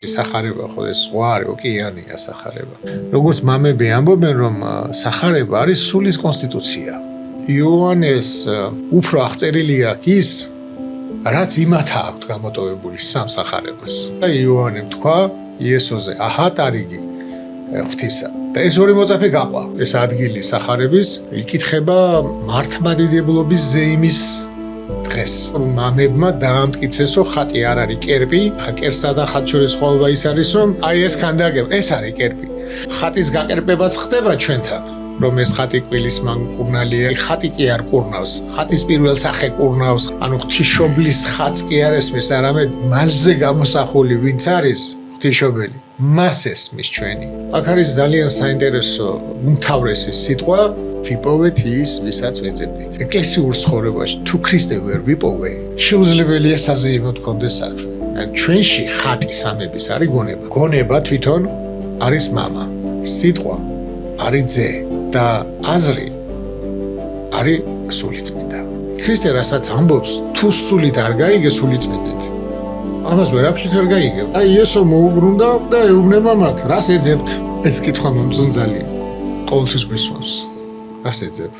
სახარება ხო ეს სხვა არის, ოკეანეა სახარება. როგორც მამები ამბობენ, რომ სახარება არის სულის კონსტიტუცია. იოანეს უფრო აღწერილი აქვს ის, რაც იმათ აქვს გამოტოვებული სამ სახარებას. და იოანემ თქვა იესოზე, აჰა ტარიგი ღვთისა. და ეს ორი მოწაფე გაყვა. ეს ადგილი სახარების იკითხება მართლმადიდებლობის ზეიმის დღეს. მამებმა დაამტკიცეს, რომ ხატი არ არის კერპი, კერსა და ხატ შორის სხვაობა ის არის, რომ აი ეს ქანდაგებ, ეს არის კერპი. ხატის გაკერპებაც ხდება ჩვენთან, რომ ეს ხატი კვილის მანკურნალია, ხატი კი არ კურნავს, ხატის პირველ სახე კურნავს, ანუ ღვთისმშობლის ხატს კი არ ესმის, არამედ მასზე გამოსახული ვინც არის ღვთისმშობელი, მას ესმის ჩვენი. აქ არის ძალიან საინტერესო უმთავრესი სიტყვა ვიპოვეთ ის, ვისაც ვეძებდით. ეკლესიურ ცხოვრებაში თუ ქრისტე ვერ ვიპოვე, შეუძლებელია საზეიმოდ გქონდეს საქმე. ჩვენში ხატი სამების არის გონება. გონება თვითონ არის მამა, სიტყვა არის ძე და აზრი არის სულიწმინდა. ქრისტე რასაც ამბობს, თუ სულით არ გაიგე სულიწმინდით, ამას ვერაფრით არ გაიგებ. აი ესო მოუბრუნდა და ეუბნება მათ, რას ეძებთ? ეს კითხვა მომწონძალია. ყოველთვის გვისვამს. რას ეძებ?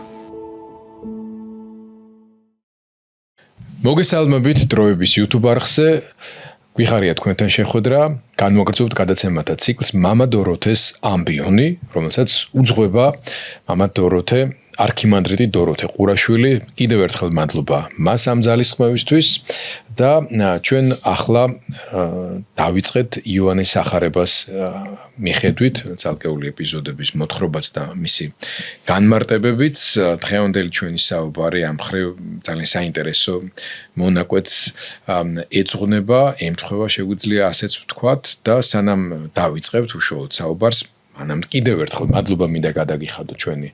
მოგესალმებით დროების YouTube არხზე. გვიხარია თქვენთან შეხვედრა. განმოგრძობთ გადაცემათა ციკლს მამა დოროთეს ამბიონი, რომელსაც უძღვება მამა დოროთე არქიმანდრიტი დოროთე ყურაშვილი. კიდევ ერთხელ მადლობა მას ამ ძალისხმევისთვის და ჩვენ ახლა დავიწყეთ იოანეს სახარებას მიხედვით ცალკეული ეპიზოდების მოთხრობაც და მისი განმარტებებით. დღევანდელი ჩვენი საუბარი ამ მხრივ ძალიან საინტერესო მონაკვეთს ეძღვნება, ემთხვევა შეგვიძლია ასეც ვთქვათ და სანამ დავიწყებთ უშუალოდ საუბარს ანამ კიდევ ერთხელ მადლობა მინდა გადაგიხადო ჩვენი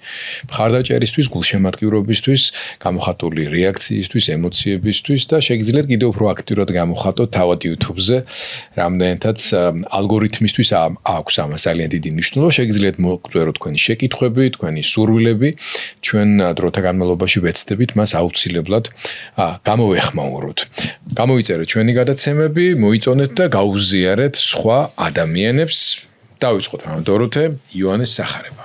მხარდაჭერისთვის, გულშემატკივრობისთვის, გამოხატული რეაქციისთვის, ემოციებისთვის და შეგიძლიათ კიდევ უფრო აქტიურად გამოხატოთ თავად YouTube-ზე, რამდენადაც ალგორითმისთვის აქვს ამას ძალიან დიდი მნიშვნელობა. შეგიძლიათ მოგწეროთ თქვენი შეკითხვები, თქვენი სურვილები, ჩვენ დროთა განმავლობაში ვეცდებით მას აუცილებლად გამოვეხმაუროთ. გამოვიწერეთ ჩვენი გადაცემები, მოიწონეთ და გაუზიარეთ სხვა ადამიანებს. დავიწყოთ მამა დოროთე იოანეს სახარება.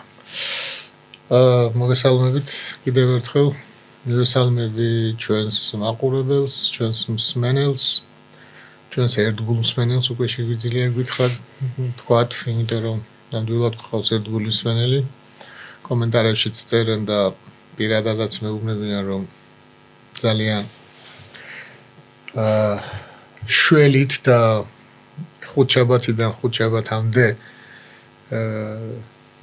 მოგესალმებით კიდევ ერთხელ. მივესალმები ჩვენს მაყურებელს, ჩვენს მსმენელს, ჩვენს ერთგულ მსმენელს უკვე შეგვიძლია გითხრათ, თქვათ, იმიტომ რომ ნამდვილად გყავს ერთგული მსმენელი. კომენტარებშიც წერენ და პირადადაც მეუბნებიან, რომ ძალიან შველით და ხუთშაბათიდან ხუთშაბათამდე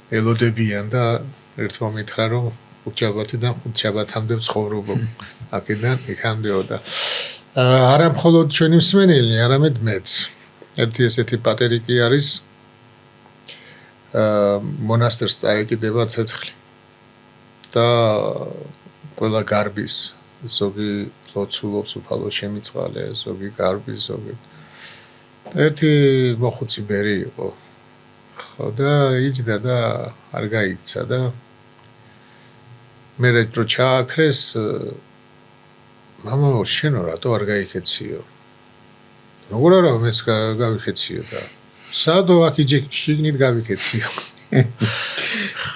ელოდებიან და ერთმა მითხრა, რომ ხუთშაბათიდან ხუთშაბათამდე ვცხოვრობ აქედან იქამდეო და არა მხოლოდ ჩვენი მსმენელი, არამედ მეც. ერთი ესეთი პატერი კი არის, მონასტერს წაეკიდება ცეცხლი და ყველა გარბის, ზოგი ლოცულობს უფალო შემიწყალე, ზოგი გარბის, ზოგი ერთი მოხუცი ბერი იყო. ხო და იჯდა და არ გაიქცა და მე რო ჩააქრეს, მამა შენო რატო არ გაიქეციო? როგორ არა მეც გავიქეციო და სადო აქ შიგნით გავიქეციო.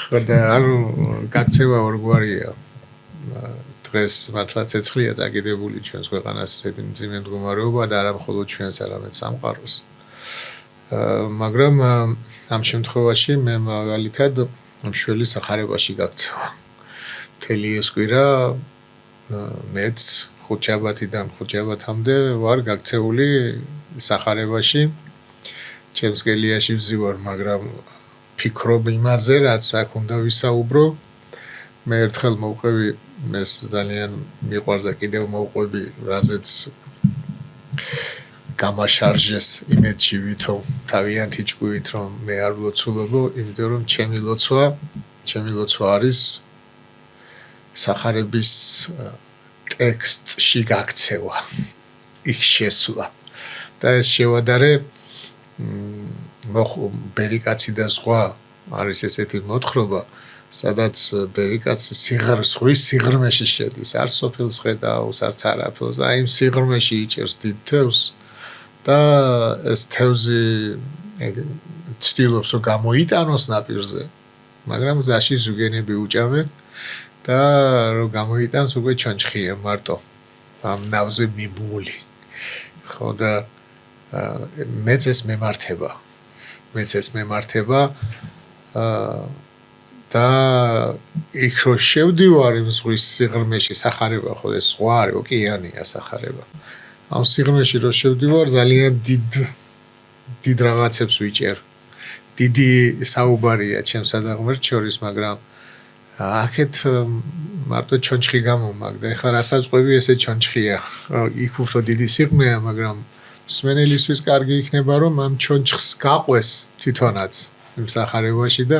ხო და ანუ გაქცევა ორგვარია. დღეს მართლა ცეცხლია წაკიდებული ჩვენს ქვეყანას ესეთი მძიმე მდგომარეობა და არა მხოლოდ ჩვენს, არამედ სამყაროს. მაგრამ ამ შემთხვევაში მე მაგალითად მშველის სახარებაში გაქცევა. მთელი ეს კვირა მეც ხუთშაბათიდან ხუთშაბათამდე ვარ გაქცეული სახარებაში. ჩემს კელიაში ვზივარ, მაგრამ ფიქრობ იმაზე, რაც აქ უნდა ვისაუბრო. მე ერთხელ მოვყვევი, ეს ძალიან მიყვარს და კიდევ მოვყვები, რაზეც გამაშარჟეს იმედში ვითომ თავიანთი ჭკვივით, რომ მე არ ვლოცულობო, იმიტომ რომ ჩემი ლოცვა არის სახარების ტექსტში გაქცევა, იქ შესვლა. და ეს შევადარე ბერიკაცი და ზღვა არის ესეთი მოთხრობა, სადაც ბერიკაცი ზღვის სიღრმეში შედის, არ სოფელს ხედავს, არც არაფერს და იმ სიღრმეში იჭერს დიდ თევზს და ეს თევზი ცდილობს რომ გამოიტანოს ნაპირზე, მაგრამ გზაში ზუგენები უჭამენ და რომ გამოიტანს უკვე ჩონჩხია მარტო ამ ნავზე მიბმული. ხო და მეც ეს მემართება და იქ რო შევდივარ იმ ზღვის სიღრმეში სახარება ხო ეს ზღვა არის ოკეანეა სახარება. ამ სიღრმეში რო შევდივარ ძალიან დიდ რაღაცებს ვიჭერ. დიდი საუბარია ჩემსა და ღმერთს შორის, მაგრამ აქეთ მარტო ჩონჩხი გამომაგ და ეხლა რასაც ყვები ესე ჩონჩხია. იქ უფრო დიდი სიღრმეა, მაგრამ მსმენელისთვის კარგი იქნება რომ ამ ჩონჩხს გაყვეს თვითონაც იმ სახარებაში და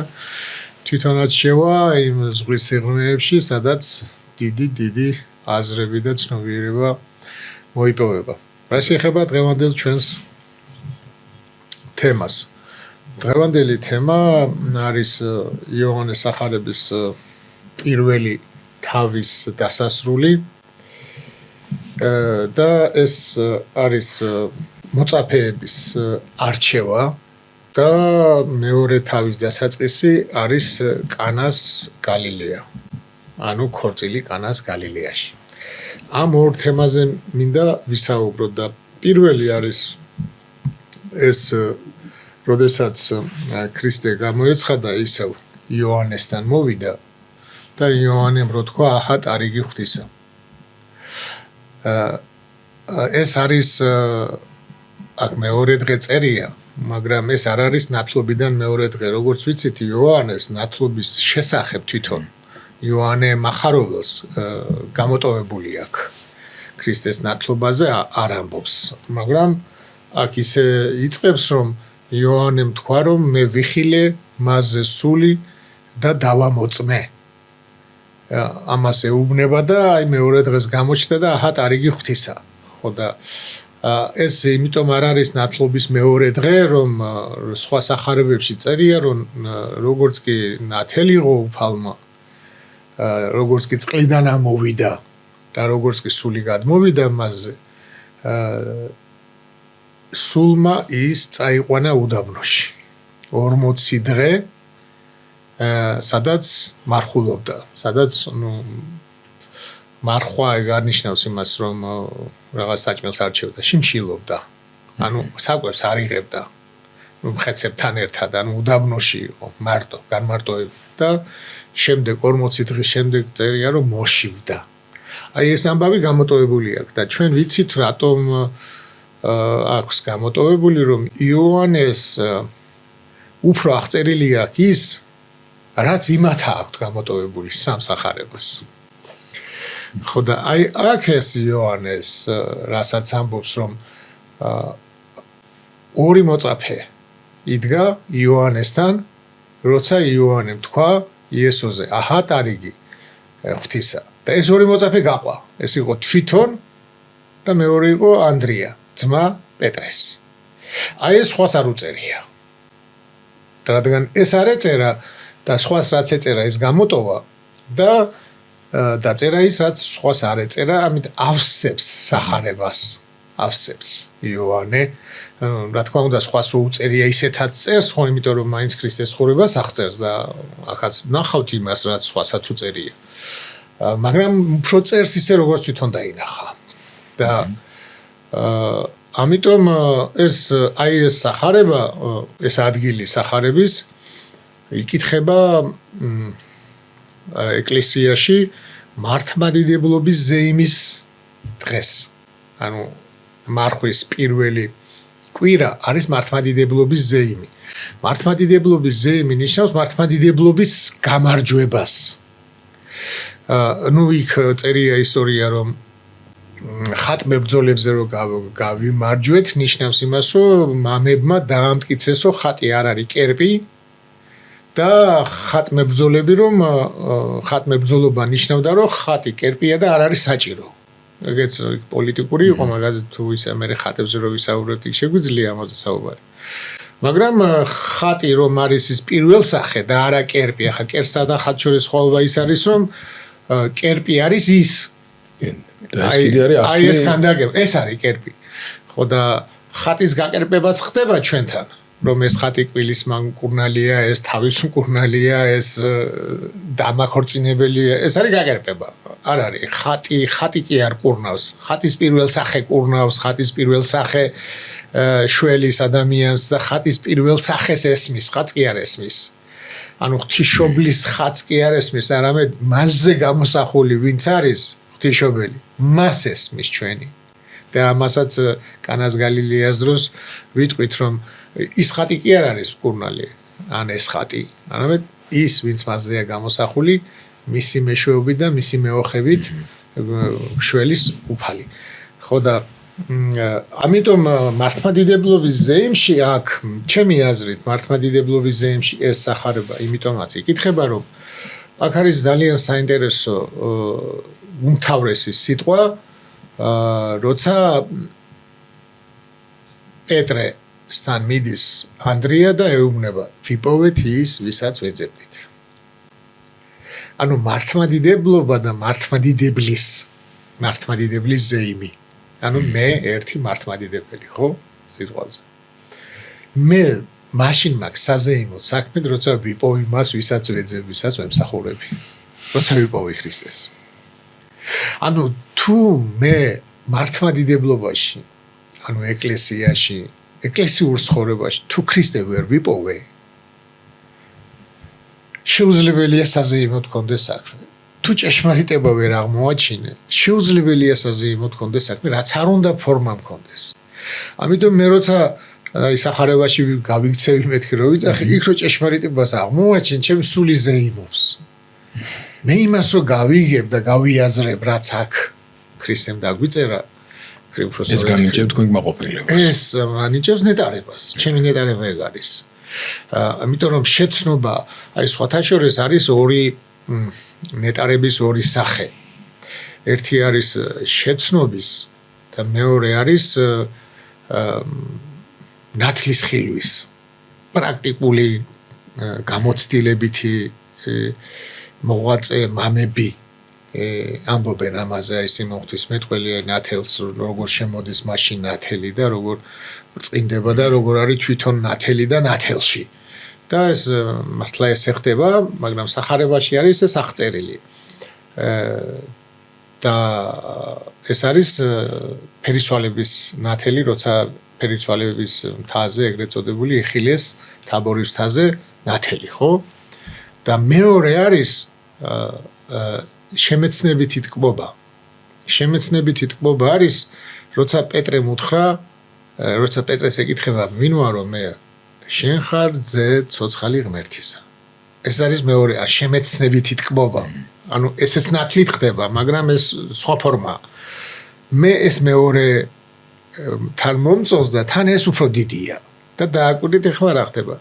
თვითონაც შევა იმ ზღვის სიღრმეებში, სადაც დიდი აზრები და ცნობიერება მოიპოვება. რა შეეხება დღევანდელ ჩვენს თემას. დღევანდელი თემა არის იოანეს სახარების პირველი თავის დასასრული და ეს არის მოწაფეების არჩევა და მეორე თავის დასაწყისი არის კანას გალილეა. ანუ ქორწილი კანას გალილეაში. ამ ორ თემაზე მინდა ვისაუბროთ და პირველი არის ეს როდესაც ქრისტე გამოეცხადა ისევ იოანესთან მოვიდა და იოანემ რო თქვა აჰა ტარიგი ღვთისა. ეს არის აქ მეორე დღე წერია, მაგრამ ეს არ არის ნათლობიდან მეორე დღე. როგორც ვიცით, იოანეს ნათლობის შესახებ თვითონ იოანე მახაროვლოს გამოტოვებული აქვს. ქრისტეს ნათლობაზე არ ამბობს, მაგრამ აქ ისე იწყებს რომ იოანემ თქვა რომ მე ვიხილე მასზე სული და დავამოწმე. ამას ეუბნება და აი მეორე დღეს გამოჩნდა და აჰა ტარიგი ღვთისა. ხო და ეს იმიტომ არ არის ნათლობის მეორე დღე, რომ სხვა სახარებებში წერია რომ როგორც კი ნათელი იყო უფალმა, როგორც კი წყლიდან ამოვიდა და როგორც კი სული გადმოვიდა მასზე, სულმა ის წაიყვანა უდაბნოში 40 დღე სადაც მარხულობდა, სადაც მარხვა გარნიშნავს იმას რომ რაღაც საჭმელს არჩევდა, შიმშილობდა, ანუ საკვებს არ იღებდა მხეცებთან ერთად, ანუ უდაბნოში იყო მარტო, განმარტოებით და შემდეგ 40 დღის შემდეგ წერია რომ მოშივდა. აი ეს ამბავი გამოტოვებული აქვს და ჩვენ ვიცით რატომ აქვს გამოტოვებული რომ იოანეს უფრო აღწერილი აქვს ის რაც იმათა აქვს გამოტოვებული სამსახარებას. ხო და აი აქ ეს იოანეს რასაც ამბობს რომ ორი მოწაფე იდგა იოანესთან, როცა იოანემ თქვა იესოზე აჰა ტარიგი ღვთისა. და ეს ორი მოწაფე გაყვა. ეს იყო თვითონ და მეორე იყო ანდრია, ძმა პეტრეს. აი ეს სხვას არ უწერია. და რადგან ეს არ ეწერა და სხვას რაც ეწერა ეს გამოტოვა და დაწერა ის რაც სხვას არ ეწერა, ამით ავსებს სახარებას, ავსებს იოანე. რა თქმა უნდა სხვას უწერია ისეთაც წერს, ხო, იმიტომ რომ მაინც ქრისტეს ცხოვრებას აღწერს და ახაც ნახავთ იმას რაც სხვასაც უწერია. მაგრამ უფრო წერს ისე როგორც თვითონ დაინახა. და ამიტომ ეს აი ეს სახარება, ეს ადგილი სახარების იკითხება ეკლესიაში მართლმადიდებლობის ზეიმის დღეს. ანუ მარხვის პირველი კვირა არის მართლმადიდებლობის ზეიმი. მართლმადიდებლობის ზეიმი ნიშნავს მართლმადიდებლობის გამარჯვებას. ნუ იქ წერია ისტორია რომ ხატმებრძოლებზე რომ გავიმარჯვეთ, ნიშნავს იმას რომ მამებმა დაამტკიცეს რომ ხატი არ არის კერპი და ხატმებრძოლები რომ ხატმებრძოლობა ნიშნავდა რომ ხატი კერპია და არ არის საჭირო. ეგეც პოლიტიკური იყო, მაგაზე თუ ისე მე ხატებზე რო ვისაუბროთ, იქ შეგვიძლია ამაზე საუბარი. მაგრამ ხატი რომ არის ის პირველ სახე და არა კერპი, ახლა კერსა და ხატ შორის სხვაობა ის არის რომ კერპი არის ის. და ეს კიდე არის აი ეს ხანდაგებ, ეს არის კერპი. ხო და ხატის გაკერპებაც ხდება ჩვენთან, რომ ეს ხატი კვილის მკურნალია, ეს თავის მკურნალია, ეს დამაქორწინებელია, ეს არის გაკერპება. არ არის ხატი კი არ კურნავს. ხატის პირველ სახე კურნავს, ხატის პირველ სახე შველის ადამიანს და ხატის პირველ სახეს ესმის, ხატს კი არ ესმის. ანუ ღვთისმშობლის ხატს კი არ ესმის, არამედ მასზე გამოსახული ვინც არის ღვთისმშობელი, მას ესმის ჩვენი. და ამასაც კანას გალილეას დროს ვიტყვით, რომ ის ხატი კი არ არის მკურნალი, ან ეს ხატი, არამედ ის, ვინც მასზეა გამოსახული, მისი მეშვეობით და მისი მეოხებით შველის უფალი. ხო და ამიტომ მართლმადიდებლობის ზეიმში აქ ჩემი აზრით მართლმადიდებლობის ზეიმში ეს სახარება იმიტომაც იკითხება, რომ აქ არის ძალიან საინტერესო უმთავრესი სიტყვა, როცა პეტრესთან მიდის ანდრია და ეუბნება ვიპოვეთ ის, ვისაც ვეძებდით. ანუ მართლმადიდებლობა და მართლმადიდებლის ზეიმი. ანუ მე ერთი მართლმადიდებელი, ხო? სიტყვაზე. მე მაშინ მაქვს საზეიმო საქმე, როცა ვიპოვი მას, ვისაც ვეძებ, ვისაც ვემსახურები. როცა ვიპოვი ქრისტეს. ანუ თუ მე მართლმადიდებლობაში, ანუ ეკლესიაში, ეკლესიურ ცხოვრებაში თუ ქრისტე ვერ ვიპოვე, შეუძლებელია საზეიმო თქონდეს საქმე. თუ ჭეშმარიტება ვერ აღმოაჩინე, შეუძლებელია საზეიმო თქონდეს საქმე, რაც არ უნდა ფორმა მქონდეს. ამიტომ მე როცა სახარებაში გავიქცევი მეთქი რომ ვიძახი, იქ რო ჭეშმარიტებას აღმოაჩინ, ჩემი სული ზეიმობს. მე იმას რო გავიგებ და გავიაზრებ, რაც აქ ქრისტემ დაგვიწერა, ეს განიჭებს თქვენ კმაყოფილებას. ეს ანიჭებს ნეტარებას. ჩემი ნეტარება ეგ არის. ამიტომ რომ შეცნობა, აი სხვათა შორის არის ორი ნეტარების ორი სახე. ერთი არის შეცნობის და მეორე არის ნათლის ხილვის. პრაქტიკული გამოცდილებითი მოღვაწე მამები ამბობენ ამაზე, აი სიმონ ღვთისმეტყველი ნათელს როგორ შემოდის მაშინ ნათელი და როგორ წინდება და როგორ არის თვითონ ნათელი და ნათელში. და ეს მართლა ესე ხდება, მაგრამ სახარებაში არის ეს აღწერილი. და ეს არის ფერისვალების ნათელი, როცა ფერისვალების მთაზე ეგრეთ წოდებული იხილეს თაბორის მთაზე ნათელი, ხო? და მეორე არის შემეცნებითი თკბობა. შემეცნებითი თკბობა არის, როცა პეტრემ უთხრა, როცა პეტრეს ეკითხება, ვინ ვარო მე? შენ ხარ ძე ცოცხალი ღმერთისა. ეს არის მეორე შემეცნებითი თკბობა. ანუ ესეც ნათლით ხდება, მაგრამ ეს სხვა ფორმაა. მე ეს მეორე თან მომწონს და თან ეს უფრო დიდია. და დააკვირდით ახლა რა ხდება.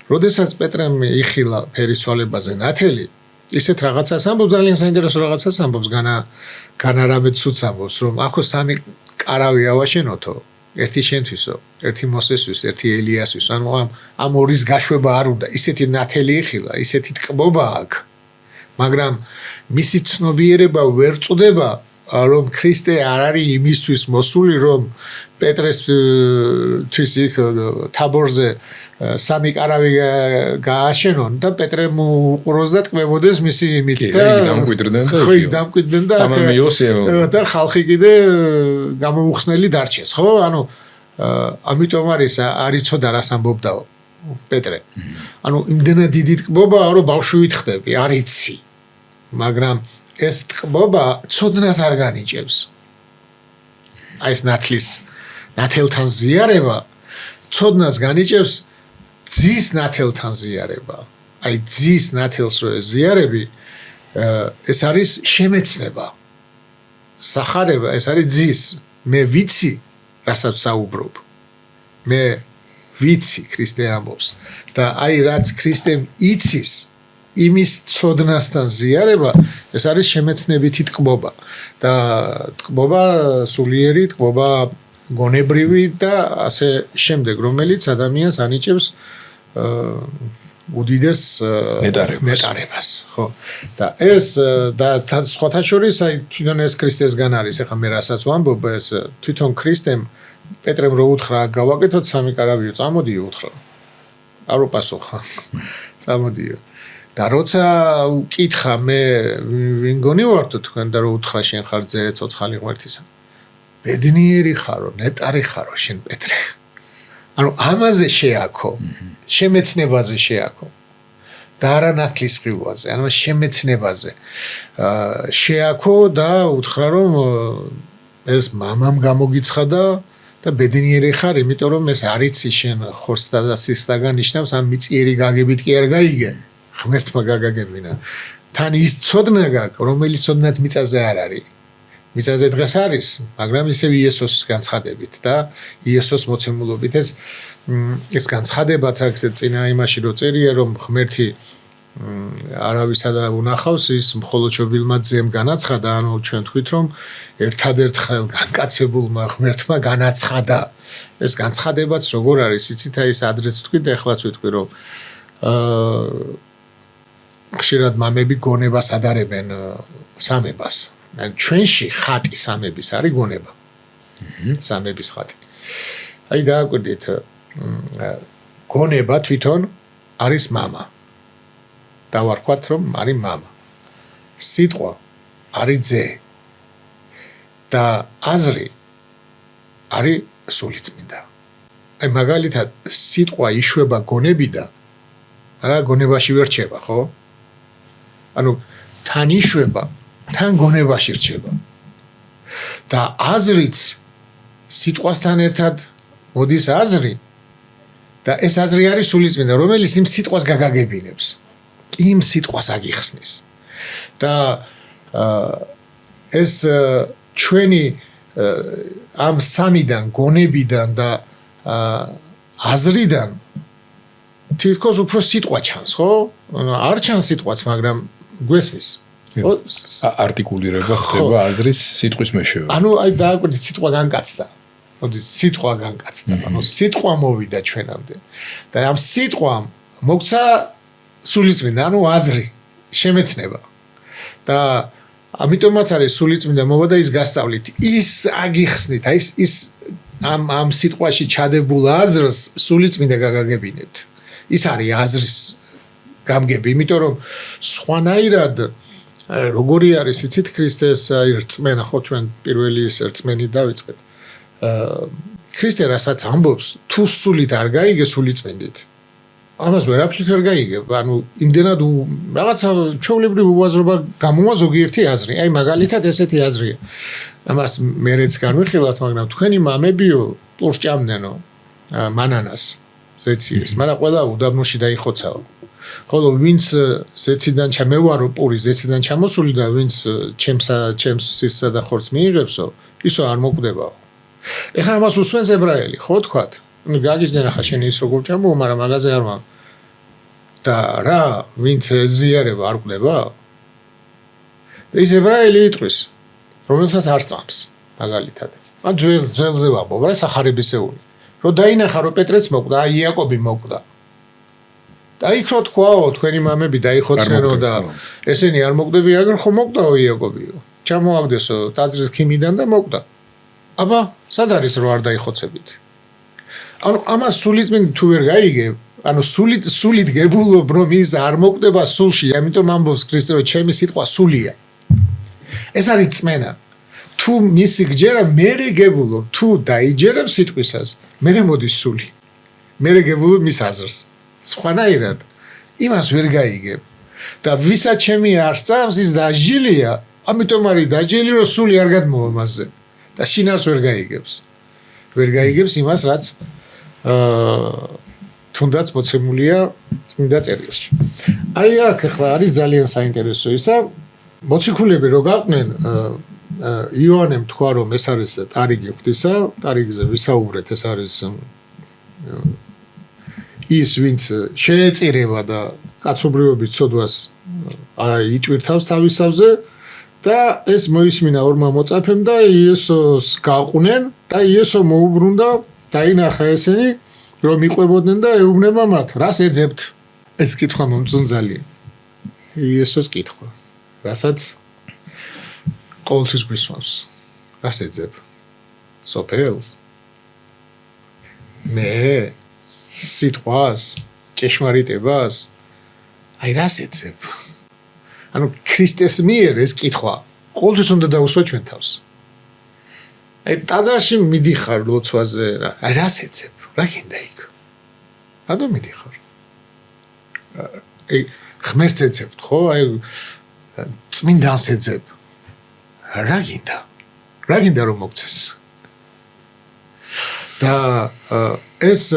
როდესაც პეტრემ იხილა ფერისცვალებაზე ნათელი, ისეთ რაღაცას ამბობს, ძალიან საინტერესო რაღაცას ამბობს, განარამეთ ცუდს ამბობს, რომ აქო სამი კარავი ავაშენოთო, ერთი შენთვისო, ერთი მოსესთვის, ერთი ელიასთვის, ანუ ამ ორის გაშვება არ უნდა, ისეთი ნათელი იხილა, ისეთი თკბობა აქვს, მაგრამ მისი ცნობიერება ვერ წდება, რომ ქრისტე არ არის იმისთვის მოსული, რომ პეტრესთვის იქ თაბორზე სამი კარავი გააშენონ და პეტრემ უყუროს და ტკბებოდეს მისი იმით და დამკვიდრდნენ და ხალხი კიდე გამოუხსნელი დარჩეს, ხო? ანუ ამიტომ არის იცოდა რას ამბობდაო პეტრე. ანუ იმდენად დიდი ტკბობაა, რომ ბავშვით ხდები, არ იცი. მაგრამ ეს ტკბობა ცოდნას არ განიჭებს. აი ეს ნათელთან ზიარება ცოდნას განიჭებს ძის ნათელთან ზიარება. აი ძის ნათელს რო ზიარები, ეს არის შემეცნება. სახარება, ეს არის ძის. მე ვიცი, რასაც საუბრობ. მე ვიცი, ქრისტე ამბობს. და აი რაც ქრისტემ იცის, იმის ცოდნასთან ზიარება, ეს არის შემეცნებითი ტკბობა. და ტკბობა სულიერი, ტკბობა გონებრივი და ასე შემდეგ, რომელიც ადამიანს ანიჭებს უდიდეს ნეტარებას, ხო? და ეს და სხვათა შორის, აი თვითონ ეს ქრისტესგან არის, ახლა მე რასაც ვამბობ, ეს თვითონ ქრისტემ პეტრემ რო უთხრა გავაკეთოთ სამი კარავიო, წამოდიო უთხრა. არ უპასუხა. წამოდიო. და როცა უკითხა მე ვინ გონი ვართო თქვენ და რო უთხრა შენ ხარ ძე ცოცხალი ღმერთისა. ბედნიერი ხარო, ნეტარი ხარო შენ პეტრე. ანუ ამაზე შეაქო, შემეცნებაზე შეაქო. და არა ნათლისღებაზე, ანუ შემეცნებაზე. შეაქო და უთხრა რომ ეს მამამ გამოგიცხადა და ბედნიერი ხარ, იმიტომ რომ ეს არიცი შენ ხორცსა და სისხლსაგან ნიშნავს ამ მიწიერი გაგებით კი არ გაიგე. ღმერთმა გაგაგებინა. თან ის ცოდნა გაქვს, რომელიც ცოდნაც მიწაზე არ არის. მიწაზე დღეს არის, მაგრამ ისევ იესოს განცხადებით და იესოს მოცემულობით ეს განცხადებაც აქვს წინა იმაში რო წერია რომ ღმერთი არავისა და უნახავს ის მხოლოდ შობილმა ძემ განაცხადა, ანუ ჩვენ თქვით რომ ერთადერთხელ განკაცებულმა ღმერთმა განაცხადა. ეს განცხადებაც როგორ არის, იცით აი ეს ადრეც თქვით და ეხლაც ვიტყვი რომ ხშირად მამები გონებას ადარებენ სამებას. ჩვენში ხატი სამების არის გონება. სამების ხატი. აი დააკვირდით გონება თვითონ არის мама. დავარქვათ რომ არის мама. სიტყვა არის ძე. და აზრი არის სულიწმინდა. აი მაგალითად სიტყვა იშვება გონებიდან, არა გონებაში ვერ რჩება, ხო? ანუ თან იშვება თან გონებაში რჩება. და აზრიც სიტყვასთან ერთად მოდის აზრი და ეს აზრი არის სულიწმინდა, რომელიც იმ სიტყვას გაგაგებინებს. იმ სიტყვას აგიხსნის. და ეს ჩვენი ამ სამიდან გონებიდან და აზრიდან თითქოს უფრო სიტყვა ჩანს, ხო? არ ჩანს სიტყვაც, მაგრამ გვესმის. არტიკულირება ხდება აზრის სიტყვის მეშვეობით. ანუ აი დააკვირდით სიტყვა განკაცდა. მოდი სიტყვა განკაცდა. ანუ სიტყვა მოვიდა ჩვენამდე. და ამ სიტყვამ მოგცა სულიწმინდა, ანუ აზრი, შემეცნება. და ამიტომაც არის სულიწმინდა მოვა და ის გასწავლით. ის აგიხსნით, აი ის ამ სიტყვაში ჩადებულ აზრს სულიწმინდა გაგაგებინებთ. ის არის აზრის გამგები, იმიტომ რომ სხვანაირად როგორი არის იცით ქრისტეს რწმენა, ხო ჩვენ პირველი ის რწმენი დავიწყეთ. ქრისტე რასაც ამბობს, თუ სულით არ გაიგე სულიწმინდით. ამას ვერაფრით ვერ გაიგებ. ანუ იმდენად რაღაცა ჩვეულებრივი უაზრობა გამოვა ზოგიერთი აზრი. აი მაგალითად ესეთი აზრია. ამას მერეც განვიხილავთ, მაგრამ თქვენი მამებიო პურს ჭამდენო მანანას ზეციებს, მაგრამ ყველა უდაბნოში დაიხოცაო. ხოლო ვინც ზეციდან ჩამევარო პური ზეციდან ჩამოსული და ვინც ჩემს სისხლსა და ხორცს მიიღებსო, ისო არ მოკვდებაო. ეხლა ამას უსვენს ებრაელი, ხო თქვათ? ნუ გაგიჟდენ ახლა შენ ის როგორ ჭამბო, მაგრამ მაგაზე არ მაგ. და რა, ვინც ზიარება არ კვდება? ის ებრაელი იტყვის, რომელსაც არ წამს, მაგალითად. ან ძველზე ვამბობ, რა სახარებისეული. რომ დაინახა რომ პეტრეც მოკვდა, აი იაკობი მოკვდა. და იქ რო თქვაო, თქვენი მამები დაიხოცნენო და ესენი არ მოკვდები, აგერ ხო მოკვდაო იაკობიო. ჩამოაგდესო ტაძრის ქიმიდან და მოკვდა. აბა, სად არის რო არ დაიხოცებით? ანუ ამას სულიწმინდით თუ ვერ გაიგებ, ანუ სულით გებულობ რომ ის არ მოკვდება სულში, ამიტომ ამბობს ქრისტე რომ ჩემი სიტყვა სულია. ეს არის წმენა. თუ მისი გჯერა მერე გებულობ, თუ დაიჯერებ სიტყვისას, მერე მოდის სული. მერე გებულობ მის აზრს. სხვანაირად იმას ვერ გაიგებ. და ვისაც ჩემი არ სწამს, ის დაჟილია, ამიტომ არის დაჟილი რომ სული არ გადმოვა მასზე. და შინავს ვერ გაიგებს. ვერ გაიგებს იმას, რაც თუნდაც მოცემულია წმინდა წერილში. აი აქ ახლა არის ძალიან საინტერესო ისა, მოციქულები რო გაყვნენ იოანემ თქვა რომ ეს არის ტარიგი ღვთისა, ტარიგზე ვისაუბრეთ, ეს არის ის ვინც შეეწირება და კაცობრიობის ცოდვას იტვირთავს თავისავზე და ეს მოისმინა ორმა მოწაფემ და იესოს გაყვნენ და იესო მოუბრუნდა, დაინახა ესენი რომ იყვებოდნენ და ეუბნება მათ, რას ეძებთ? ეს კითხვა მომწონძალია. იესოს კითხვა, რასაც ყოველთვის გვისმავს. რას ეძებ? სოფელს? მე სიტყვას, ჭეშმარიტებას აი რას ეძებ? ანუ ქრისტეს მიერ ეს კითხვა ყოველთვის უნდა დაუსვა ჩვენ თავს. აი ტაძარში მიდიხარ ლოცვაზე რა, აი რას ეძებ? რა გინდა იქ? რატომ მიდიხარ? აი ღმერთს ეძებთ, ხო? აი წმინდანს ეძებ. რა გინდა? რა გინდა რომ მოგცეს? და ეს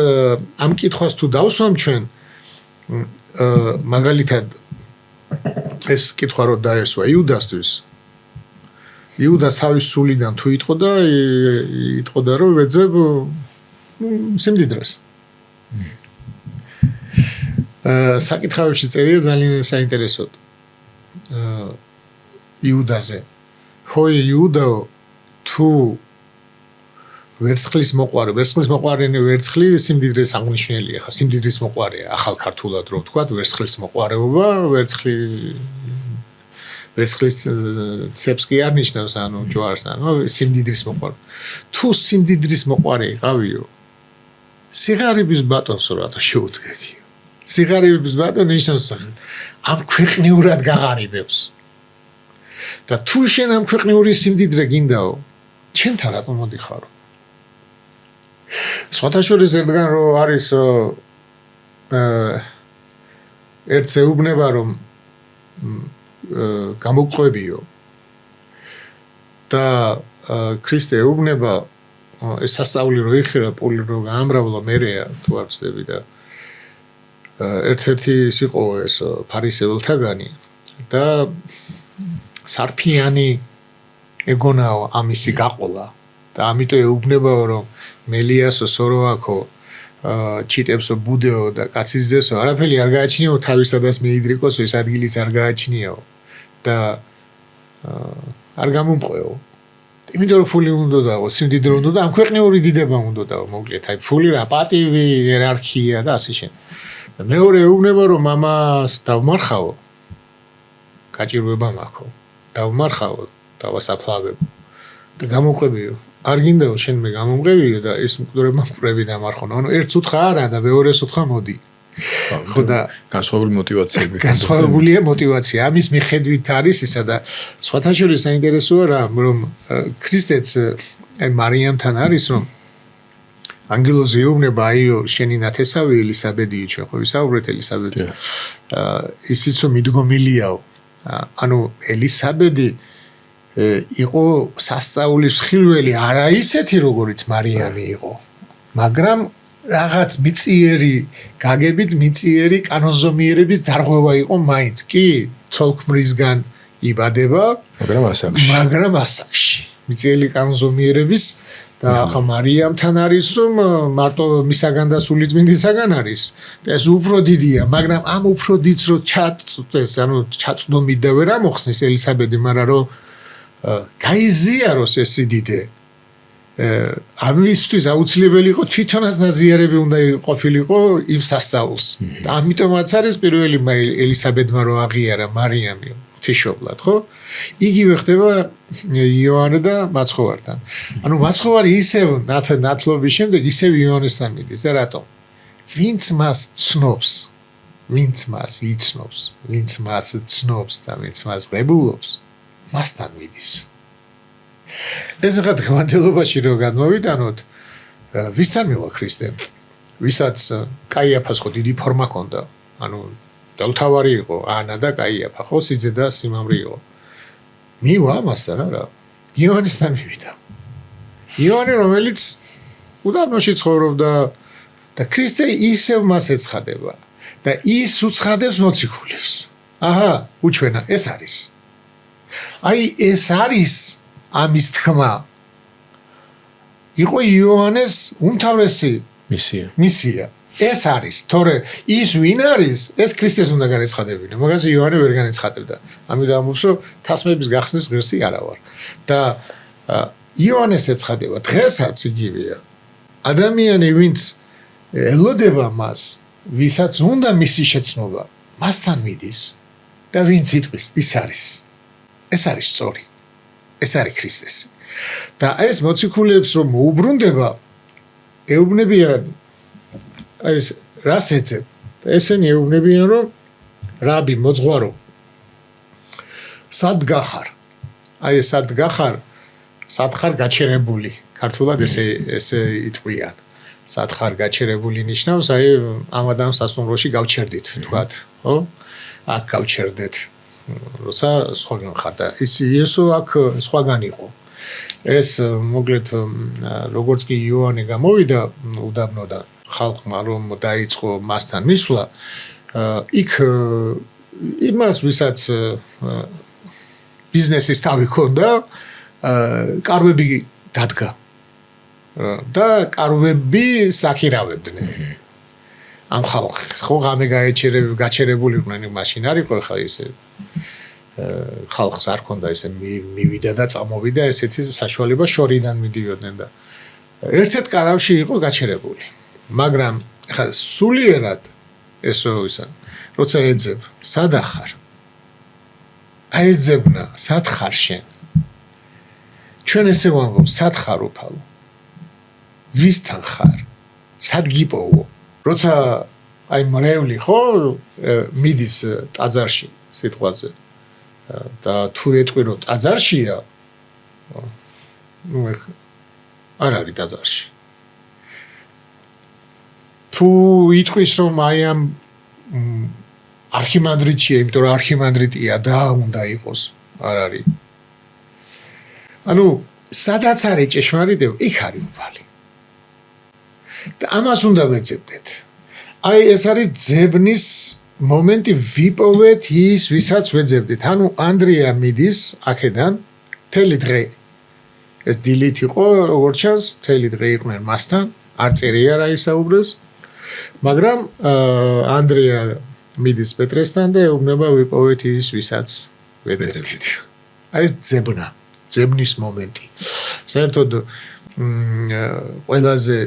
ამ კითხვას თუ დავსვამ ჩვენ მაგალითად ეს კითხვა რო დაესვა იუდასთვის იუდას თავის სულიდან თუ იტყოდა რომ ვეძებ სიმდიდრეს საკითხავებში წერია ძალიან საინტერესოდ იუდაზე ხო იუდაო თუ ვერცხლის მოყვარე ვერცხლი სიმდიდრეს აღნიშნულია ხა სიმდიდრის მოყვარეა ახალ ქართულად რო ვთქვა ვერცხლის მოყვარეობა ვერცხლის ცებს კი არ ნიშნავს ანუ ჯვარს ანუ სიმდიდრის მოყვარე თუ სიმდიდრის მოყვარე იყავიო სიღარიბის ბატონს რატო შეუდგექიო სიღარიბის ბატონი ნიშნავს ამ ქვეყნიურად გაღარიბებს და თუ შენ ამ ქვეყნიური სიმდიდრე გინდაო ჩემთან რატომ მოდიხარო სხვათაშორის ერთგან რო არის ერთზე უბნება რომ გამოგყვებიო და ქრისტე უბნება ეს სასწაული რო იხირა პული რო გაამრავლა მერეა თუ არ ვწდები და ერთ-ერთი ის იყო ეს ფარისეველთაგანი და სარფიანი ეგონაო ამისი გაყოლა და ამიტომ ეუბნებაო რომ მელიასო სოროაქო ჩიტებსო ბუდეო და კაცის ძესო არაფერი არ გააჩნიაო თავისადას მეიდრიკოსო ეს ადგილიც არ გააჩნიაო და არ გამომყვეო იმიტომ რომ ფული უნდა დაო სიმდიდრე უნდა და ამ ქვეყნიური დიდება უნდა დაო მოკლედ აი ფული რა პატივი იერარქია და ასე შენ და მეორე ეუბნება რომ მამას დავმარხაო გაჭირვება მაქვს დავმარხაო დავასაფლავებო და გამომყვებიო არ გინდაო შენ მე გამომყევიო და ეს მკვდრებმა მკვდრები დამარხონა ანუ ერთს უთხრა არა და მეორეს უთხრა მოდი ხო და განსხვავებული მოტივაციები განსხვავებულია მოტივაცია ამის მიხედვით არის ისა და სხვათაშორის საინტერესოა რა რომ ქრისტეც აი მარიამთან არის რომ ანგელოზი ეუბნება აიო შენი ნათესავი ელისაბედიო ჩვენ ხო ვისაუბრეთ ელისაბედს ისიც რომ მიდგომილიაო ანუ ელისაბედი იყო სასწაულის ხილველი არა ისეთი როგორიც მარიამი იყო მაგრამ რაღაც მიწიერი გაგებით მიწიერი კანონზომიერების დარღვევა იყო მაინც კი ცოლქმრისგან იბადება მაგრამ ასაკში მიწიერი კანონზომიერების და ახლა მარიამთან არის რომ მარტო მისაგან და სულიწმინდისაგან არის და ეს უფრო დიდია მაგრამ ამ უფრო დიდს რო ჩაწვდეს ანუ ჩაწვდომით და ვერ ამოხსნის ელისაბედი მაგრამ რომ გაიზიაროს ეს სიდიდე ამისთვის აუცილებელი იყო თვითონაც ნაზიარები უნდა ყოფილიყო იმ სასწაულს და ამიტომაც არის პირველი ელისაბედმა რო აღიარა მარიამი ღვთისმშობლად ხო იგივე ხდება იოანე და მაცხოვართან ანუ მაცხოვარი ისევ ნათლობის შემდეგ ისევ იოანესთან მიდის და რატომ ვინც მას ცნობს ვინც მას იცნობს ვინც მას ცნობს და ვინც მას ღებულობს მასთან მიდის ეს ახლა დღევანდელობაში რო გადმოვიტანოთ ვისთან მივა ქრისტე ვისაც კაიაფას ხო დიდი ფორმა ჰქონდა ანუ დაუთავარი იყო ანა და კაიაფა ხო სიძე და სიმამრი იყო მივა მასთან რა იოანესთან მივიდა იოანე რომელიც უდაბნოში ცხოვრობდა და ქრისტე ისევ მას ეცხადება და ის უცხადებს მოციქულებს აჰა უჩვენა ეს არის აი ეს არის ამის თქმა იყო იოანეს უმთავრესი მისია ეს არის თორე ის ვინ არის ეს ქრისტეს უნდა განეცხადებინა მაგას იოანე ვერ განეცხადებდა ამიტომ ამბობს რომ თასმების გახსნის ღირსი არა ვარ და იოანეს ეცხადება დღესაც იგივეა ადამიანი ვინც ელოდება მას ვისაც უნდა მისი შეცნობა მასთან მიდის და ვინც იტყვის ეს არის სწორი ეს არის ქრისტესი და ეს მოციქულებს რომ უბრუნდება ეუბნებიან ეს რას ეძებ? ესენი ეუბნებიან რომ რაბი მოძღვარო სად გახარ? აი ეს სად გახარ? სად ხარ გაჩერებული? ქართულად ესე იტყვიან. სად ხარ გაჩერებული ნიშნავს აი ამ ადამიანს სასტუმროში გავჩერდით, თქვათ, ხო? აქ გავჩერდეთ. როცა სხვაგან ხარ და ისო აქ სხვაგან იყო. ეს მოკლედ როგორც კი იოანე გამოვიდა უდაბნოდან ხალხმა რომ დაიწყო მასთან მისვლა იქ იმას ვისაც ბიზნესის თავი ჰქონდა კარვები დადგა და კარვები საქირავებდნენ ამ ხალხს ხო ღამე გაჩერებული იყვნენ მაშინ არ იყო ხა ესე ხალხს არ ქონდა ესე მივიდა და წამოვიდა ესეთი საშუალება შორიდან მიდიოდნენ და ერთ-ერთ კარავში იყო გაჩერებული მაგრამ ხა სულიერად ესო ისა როცა ეძებ სად ახარ აეძებნა სად ხარ შენ ჩვენ ესე ვამბობ სად ხარ უფალო ვისთან ხარ სად გიპოვო როცა აი მრევლი ხო მიდის ტაძარში სიტყვაზე და თუ ეტყვი რომ ტაძარშია ნუ არ არის ტაძარში თუ იტყვის რომ აი ამ არქიმანდრიტია იმიტომ რომ არქიმანდრიტია და უნდა იყოს არ არის ანუ სადაც არის ჭეშმარიტება იქ არის უფალი და ამას უნდა ვეძებდეთ აი ეს არის ძებნის მომენტი ვიპოვეთ ის ვისაც ვეძებდით ანუ ანდრია მიდის აქედან მთელი დღე ეს დილით იყო როგორც ჩანს მთელი დღე იყვნენ მასთან არ წერია რა ისაუბრეს მაგრამ ანდრია მიდის პეტრესთან და ეუბნება ვიპოვეთ ის ვისაც ვეძებდით აი ეს ძებნის მომენტი საერთოდ ყველაზე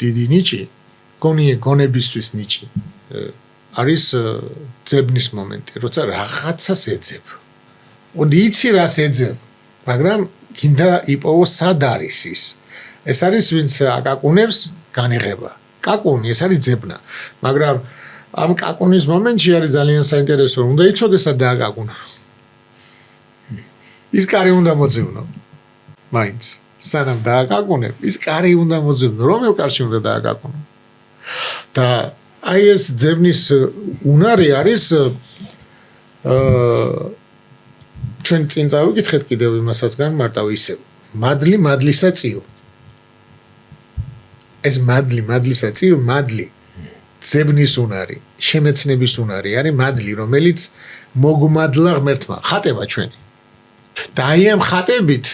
დიდი ნიჭი გონებისთვის ნიჭი არის ძებნის მომენტი, როცა რაღაცას ეძებ. იცი რას ეძებ, მაგრამ გინდა იპოვო სად არის ის. ეს არის ვინც აკაკუნებს განიღება. კაკუნი ეს არის ძებნა. მაგრამ ამ კაკუნის მომენტში არის ძალიან საინტერესო, უნდა იცოდეს სად დააკაკუნა. ის კარი უნდა მოძებნო. მაინც სანამ დააკაკუნებ, ის კარი უნდა მოძებნო. რომელ კარში უნდა დააკაკუნო? და აი ეს ძებნის უნარი არის ჩვენ წინ წავიკითხეთ კიდევ იმასაც განმარტავ ისევ მადლისა წილ ეს მადლისა წილ ძებნის უნარი შემეცნების უნარი არის მადლი რომელიც მოგმადლა ღმერთმა ხატება ჩვენი და აი ამ ხატებით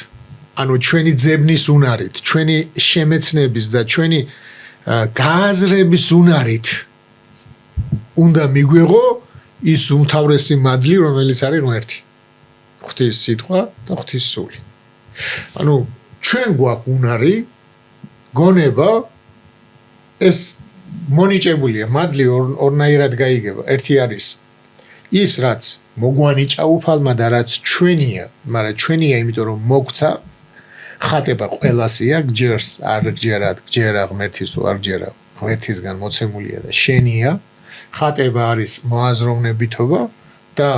ანუ ჩვენი ძებნის უნარით ჩვენი შემეცნების და ჩვენი გააზრების უნარით უნდა მიგვეღო ის უმთავრესი მადლი რომელიც არის ღმერთი ღვთის სიტყვა და ღვთის სული ანუ ჩვენ გვაქვს უნარი გონება ეს მონიჭებულია მადლი ორნაირად გაიგება ერთი არის ის რაც მოგვანიჭა უფალმა და რაც ჩვენია მაგრამ ჩვენია იმიტომ რომ მოგცა ხატება ყველასია გჯერს არ გჯერა ღმერთის თუ არ გჯერა ღმერთისგან მოცემულია და შენია ხატება არის მოაზროვნებითობა და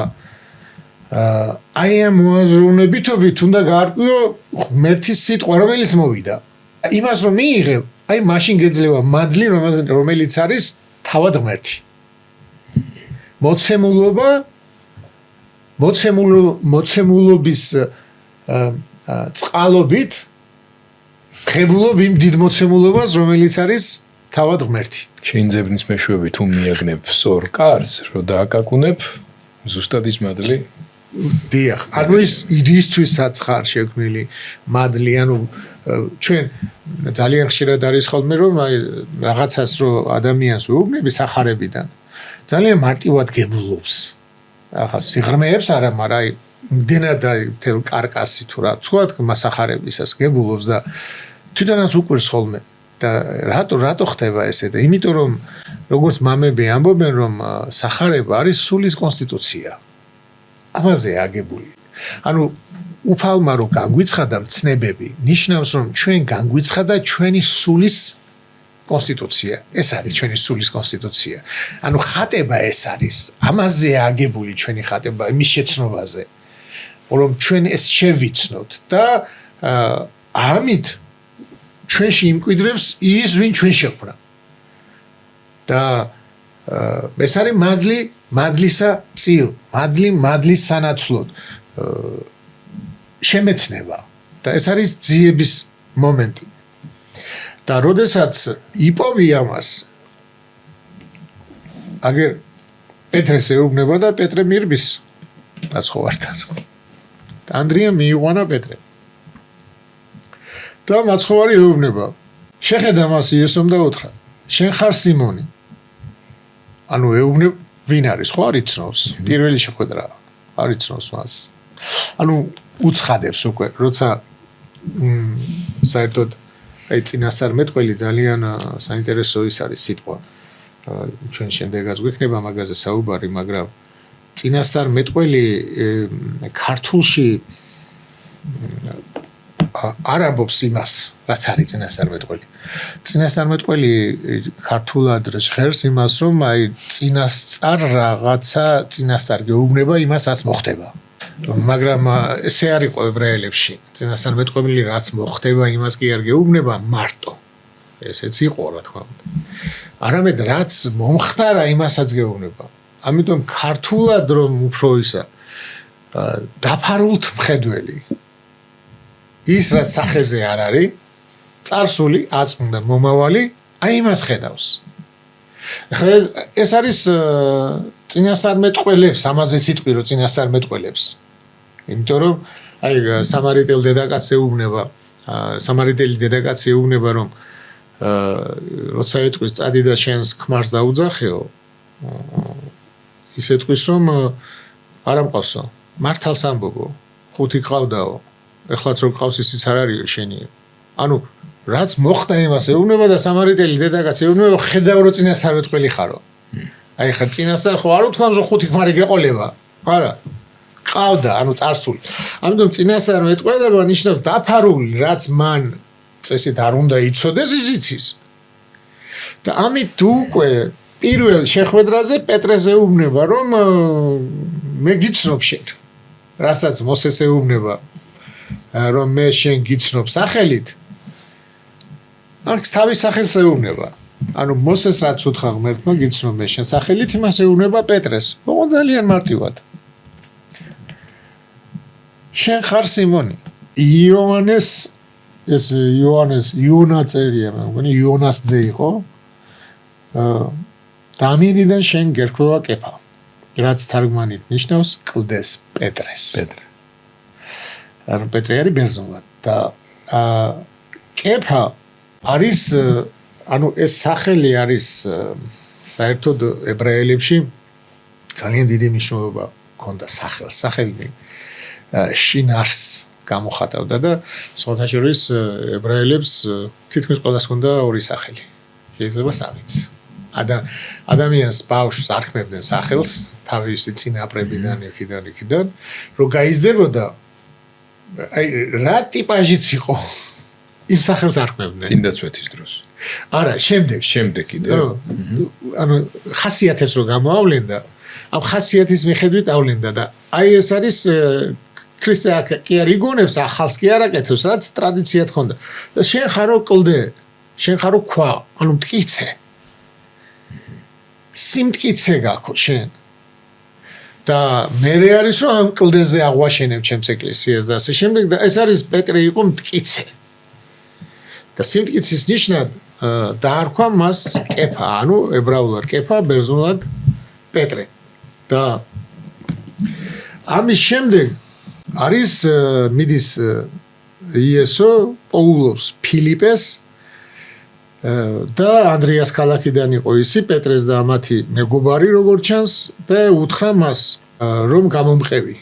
აი ამ მოაზროვნებითობით უნდა გაარკვიო ღმერთის სიტყვა რომელიც მოვიდა იმას რომ მიიღებ აი მაშინ გეძლევა მადლი რომელიც არის თავად ღმერთი მოცემულობის წყალობით ღებულობ იმ დიდ მოცემულობას რომელიც არის თავად ღმერთი შენ ძებნის მეშვეობით თუ მიაგნებ სწორ კარს რომ დააკაკუნებ ზუსტად ის მადლი დიახ ანუ ისთვისაც ხარ შექმნილი მადლი ანუ ჩვენ ძალიან ხშირად არის ხოლმე რომ აი რაღაცას რო ადამიანს ვეუბნები სახარებიდან ძალიან მარტივად გებულობს ახლა სიღრმეებს არა მაგრამ აი მდენად აი თელ კარკასი თუ რა თქვათ მასახარებისას გებულობს და თვითონაც უყვირს ხოლმე და რატო ხდება ესე და იმიტომ რომ როგორც მამები ამბობენ რომ სახარება არის სულის კონსტიტუცია ამაზე აგებული ანუ უფალმა რო განგვიცხადა მცნებები ნიშნავს რომ ჩვენ განგვიცხადა ჩვენი სულის კონსტიტუცია, ეს არის ჩვენი სულის კონსტიტუცია. ანუ ხატება ეს არის, ამაზე აგებული ჩვენი ხატება, იმის შეცნობაზე, რომ ჩვენ ეს შევიცნოთ და ამით ჩვენში იმკვიდრებს ის, ვინ ჩვენ შეხვდა. და ეს არის მადლისა წილ, მადლის სანაცვლოდ შემეცნება და ეს არის ძიების მომენტი. და როდესაც იპოვი ამას აგერ პეტრეს ეუბნება და პეტრე მირბის მაცხოვართან. და ანდრია მიიყვანა პეტრე. და მაცხოვარი ეუბნება შეხედა მას იესომ და უთხრა შენ ხარ სიმონი. ანუ ეუბნებ ვინ არის ხო არ იცნობს პირველი შეხვედრა არ იცნობს მას. ანუ უცხადებს უკვე როცა საერთოდ აი წინასწარმეტყველი ძალიან საინტერესო ის არის სიტყვა. ჩვენ შემდეგაც გვიქნება მაგაზე საუბარი, მაგრამ წინასწარმეტყველი ქართულში არ ამბობს იმას, რაც არის წინასწარმეტყველი. წინასწარმეტყველი ქართულად ჟღერს იმას, რომ აი წინასწარ რაღაცა წინასწარ გეუბნება იმას, რაც მოხდება. მაგრამ ესე არ იყო ებრაელებში. წინასწარმეტყველი რაც მოხდება, იმას კი არ გეუბნება მარტო. ესეც იყო, რა თქმა უნდა. არამედ რაც მომხდარა, იმასაც გეუბნება. ამიტომ ქართულად რომ უფრო ისა დაფარულთ მხედველი ის რაც სახეზე არ არის, წარსული, აწმუნდა, მომავალი, აი იმას ხედავს. ეს არის წინასწარმეტყველებს, ამაზე სიტყვი რომ წინასწარმეტყველებს. იმიტომ რომ აი სამარიტელ დედაკაცს ეუბნება, სამარიტელი დედაკაცი ეუბნება რომ როცა ეტყვის წადი და შენს ქმარს დაუძახეო, ის ეტყვის რომ არ ამყავსო, მართალს ამბობო, ხუთი ყავდაო, ეხლაც რო ყავს ისიც არ არისო შენიო. ანუ რაც მოხდა იმას ეუბნება და სამარიტელი დედაკაცი ეუბნება ხედავ რომ წინასწარმეტყველი ხარო. აი ხა წინასწარ ხო არ უთქვამს რომ ხუთი ქმარი გეყოლება. არა. ყავდა, ანუ წარსული. ამიტომ წინასწარმეტყველება ნიშნავს დაფარული, რაც მან წესით არ უნდა იცოდეს, ის იცის. და ამით უკვე პირველ შეხვედრაზე პეტრეს ეუბნება რომ მე გიცნობ შენ. რასაც მოსეს ეუბნება რომ მე შენ გიცნობ სახელით. აქ თავის სახელს ეუბნება. ანუ მოსეს რაც უთხრა ღმერთმა გიცნობ მე შენ სახელით, იმას ეუბნება პეტრეს. ოღონდ ძალიან მარტივად. შენ ხარ სიმონი. იონა წერია, მე მგონი იონას ძე იყო. დამირიდან შენ გერქვევა კეფა. რაც თარგმანით ნიშნავს კლდეს პეტრეს. ანუ პეტრე არის ბერძნულად და კეფა არის ანუ ეს სახელი არის საერთოდ ებრაელებში ძალიან დიდი მნიშვნელობა ჰქონდა სახელს. სახელი შინარს გამოხატავდა და სხვათაშორის ებრაელებს თითქმის ყველას ჰქონდა ორი სახელი. შეიძლება სამიც. ადამიანს ბავშვს არქმევდნენ სახელს თავისი წინაპრებიდან იქიდან რომ გაიზრდებოდა აი რა ტიპაჟიც იყო იმ სახელს არქმევდნენ წინდაცვეთის დროს. არა, შემდეგ კიდე. ანუ ხასიათებს რო გამოავლენდა, ამ ხასიათის მიხედვით ავლენდა და აი ეს არის ქრისტე კი არ იგონებს ახალს კი არ აკეთებს, რაც ტრადიციად ჰქონდა. და შენ ხარო კლდე, შენ ხარო ქვა, ანუ მტკიცე. სიმტკიცე გაქვს შენ. და მე არის რომ ამ კლდეზე აღვაშენებ ჩემს ეკლესიას და ასე შემდეგ და ეს არის პეტრე იყო მტკიცე. და სიმტკიცის ნიშნად დაარქვა მას კეფა, ანუ ებრაულად კეფა, ბერძნულად პეტრე. და ამის შემდეგ არის მიდის იესო პოულობს ფილიპეს და ანდრიას ქალაქიდან იყო ისი პეტრეს და მათი მეგობარი როგორც ჩანს და უთხრა მას რომ გამომყევი.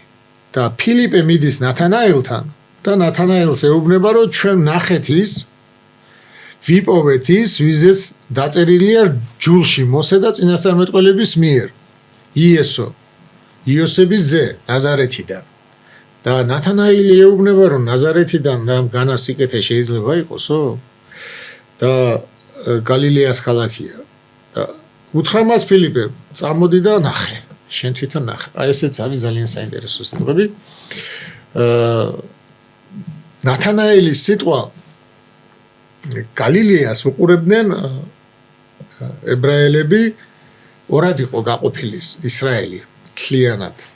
და ფილიპე მიდის ნათანაელთან და ნათანაელს ეუბნება რომ ჩვენ ნახეთ ის ვიპოვეთ ის ვიზეც დაწერილია ჯულში მოსე და წინასწარმეტყველების მიერ იესო იოსების ძე ნაზარეთიდან. და ნათანაელი ეუბნება რომ ნაზარეთიდან რამ განასიკეთე შეიძლება იყოსო და გალილეას ქალაქია. და უთხრა მას ფილიპე, წამოდი და ნახე. შენ თვითონ ნახე. აი ესეც არის ძალიან საინტერესო სიტყვები. ნათანაელის სიტყვა გალილეას უყურებდნენ ებრაელები ორად იყო გაყოფილი ისრაელი თლიანად